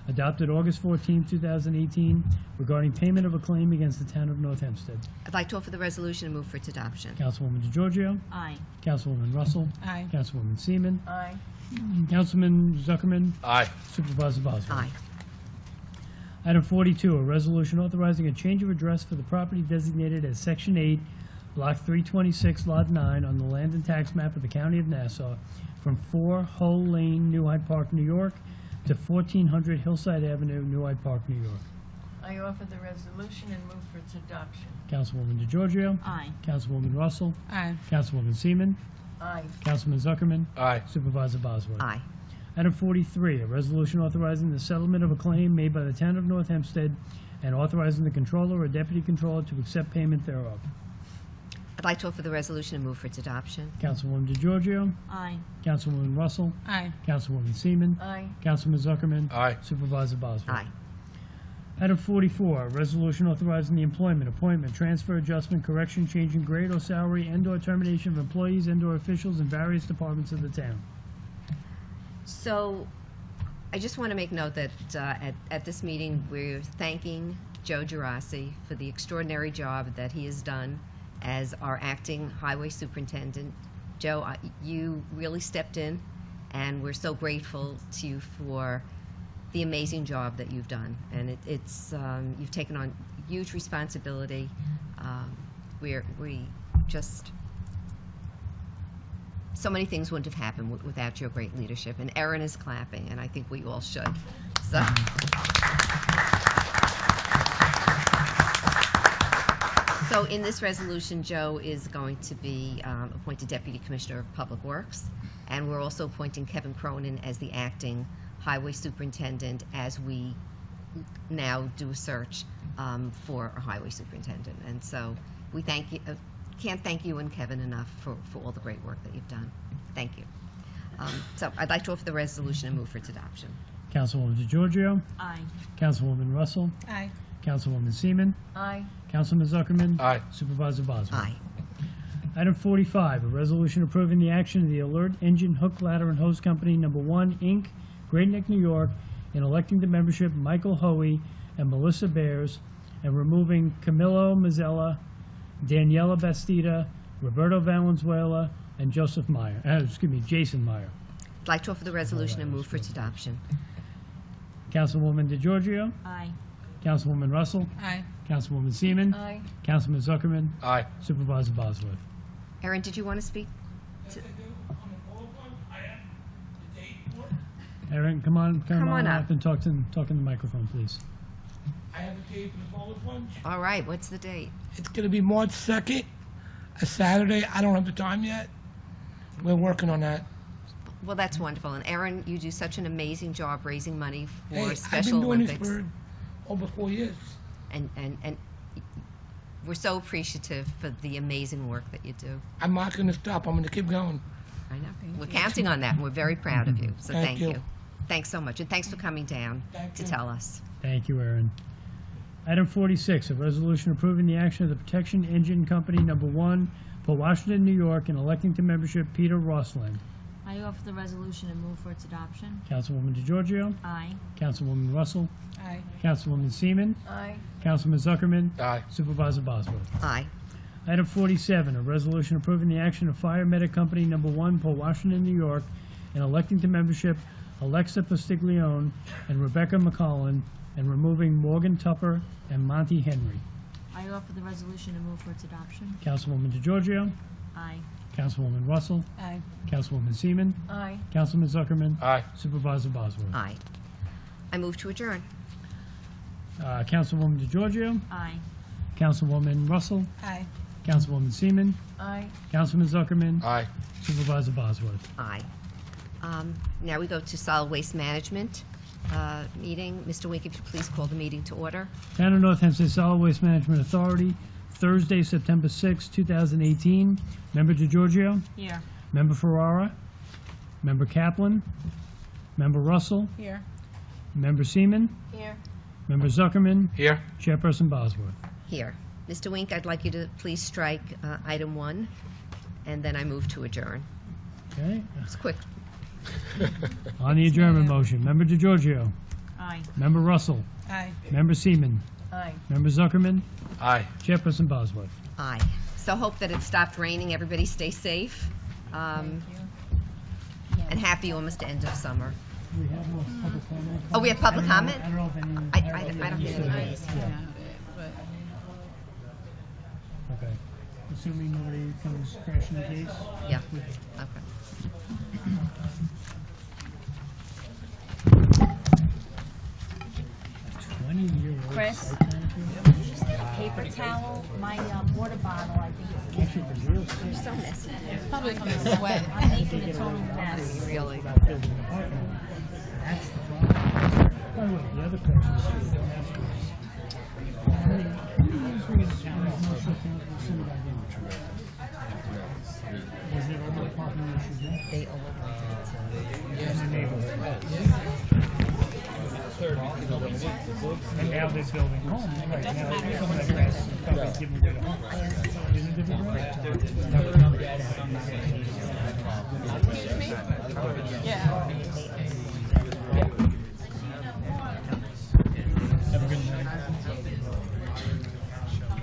adopted August 14, 2018, regarding payment of a claim against the Town of North Hempstead. I'd like to offer the resolution and move for its adoption. Councilwoman DeGiorgio. Aye. Councilwoman Russell. Aye. Councilwoman Seaman. Aye. Councilman Zuckerman. Aye. Supervisor Bosworth. Aye. Item 42, a resolution authorizing a change of address for the property designated as Section 8, Block 326, Lot 9, on the land and tax map of the County of Nassau, from 4 Hull Lane, New Hyde Park, New York, to 1400 Hillside Avenue, New Hyde Park, New York. I offer the resolution and move for its adoption. Councilwoman DeGiorgio. Aye. Councilwoman Russell. Aye. Councilwoman Seaman. Aye. Councilman Zuckerman. Aye. Supervisor Bosworth. Aye. Item 43, a resolution authorizing the settlement of a claim made by the Town of North Hempstead and authorizing the controller or deputy controller to accept payment thereof. I'd like to offer the resolution and move for its adoption. Councilwoman DeGiorgio. Aye. Councilwoman Russell. Aye. Councilwoman Seaman. Aye. Councilman Zuckerman. Aye. Supervisor Bosworth. Aye. Item 44, a resolution authorizing the employment, appointment, transfer, adjustment, correction, change in grade or salary, and/or termination of employees and/or officials in various departments of the town. So I just want to make note that at this meeting, we're thanking Joe Gerasi for the extraordinary job that he has done as our acting highway superintendent. Joe, you really stepped in, and we're so grateful to you for the amazing job that you've done. And you've taken on huge responsibility. We just, so many things wouldn't have happened without your great leadership. And Erin is clapping, and I think we all should. So. So in this resolution, Joe is going to be appointed Deputy Commissioner of Public Works, and we're also appointing Kevin Cronin as the acting Highway Superintendent as we now do a search for a Highway Superintendent. And so we thank you, can't thank you and Kevin enough for all the great work that you've done. Thank you. So I'd like to offer the resolution and move for its adoption. Councilwoman DeGiorgio. Aye. Councilwoman Russell. Aye. Councilwoman Seaman. Aye. Councilman Zuckerman. Aye. Supervisor Bosworth. Aye. Item 45, a resolution approving the action of the Alert Engine Hook, Ladder, and Hose Company No. 1, Inc., Great Neck, New York, in electing to membership Michael Hoey and Melissa Bears, and removing Camilo Mazzella, Daniela Bastida, Roberto Valenzuela, and Jason Meyer. I'd like to offer the resolution and move for its adoption. Councilwoman DeGiorgio. Aye. Councilwoman Russell. Aye. Councilwoman Seaman. Aye. Councilman Zuckerman. Aye. Supervisor Bosworth. Erin, did you want to speak? Erin, come on on up up. and talk in the microphone, please. I have a date for the bowling lunch. All right, what's the date? It's going to be March 2nd, a Saturday. I don't have the time yet. We're working on that. Well, that's wonderful. And Erin, you do such an amazing job raising money for Hey, Special I've been doing Olympics. this for over 4 years. And we're so appreciative for the amazing work that you do. I'm not going to stop. I'm going to keep going. I know. We're counting on that, and we're very proud of you. So Thank thank you. you. Thanks so much, and thanks for coming down to tell us. Thank you, Erin. Item 46, a resolution approving the action of the Protection Engine Company No. 1 for Washington, New York, and electing to membership Peter Rossland. I offer the resolution and move for its adoption. Councilwoman DeGiorgio. Aye. Councilwoman Russell. Aye. Councilwoman Seaman. Aye. Councilman Zuckerman. Aye. Supervisor Bosworth. Aye. Item 47, a resolution approving the action of Fire Medic Company No. 1, Port Washington, New York, and electing to membership Alexa Pastiglione and Rebecca McCollin, and removing Morgan Tupper and Monty Henry. I offer the resolution and move for its adoption. Councilwoman DeGiorgio. Aye. Councilwoman Russell. Aye. Councilwoman Seaman. Aye. Councilman Zuckerman. Aye. Supervisor Bosworth. Aye. I move to adjourn. Councilwoman DeGiorgio. Aye. Councilwoman Russell. Aye. Councilwoman Seaman. Aye. Councilman Zuckerman. Aye. Supervisor Bosworth. Aye. Now we go to Solid Waste Management meeting. Mr. Wink, if you please call the meeting to order. Town of North Hempstead Solid Waste Management Authority, Thursday, September 6, 2018. Member DeGiorgio. Here. Member Ferrara. Member Kaplan. Member Russell. Here. Member Seaman. Here. Member Zuckerman. Here. Chairperson Bosworth. Here. Mr. Wink, I'd like you to please strike item 1, and then I move to adjourn. Okay. It's quick. On the adjournment motion, Member DeGiorgio. Aye. Member Russell. Aye. Member Seaman. Aye. Member Zuckerman. Aye. Chairperson Bosworth. Aye. So hope that it stopped raining. Everybody stay safe. And happy almost end of summer. We have no public comment. Oh, we have public comment? I don't know if anyone. I don't think anybody is. Okay. Assuming nobody comes crashing the case? Yeah. Okay. Chris, paper towel, my water bottle, I think is You're so messy. It's probably from the sweat. I'm making a total mess. Really? That's the problem. By the way, the other question is, how many years was no shutdown of the synagogue in? Was there other parking issues there? They eliminated In the neighborhood. And now they're building homes, right now, some of that grass is probably given away to homes. Isn't it different? Have a good night.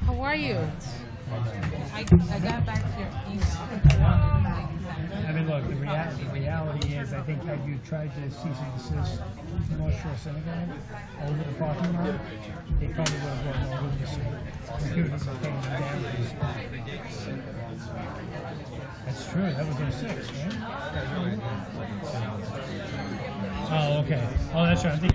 How are you? I got back to your email. I mean, look, the reality is, I think had you tried to cease and desist North Shore Synagogue over the parking lot, they probably would have brought all over the city. Computers are paying them damages. That's true, that was in 6, right? Oh, okay. Oh, that's right. I think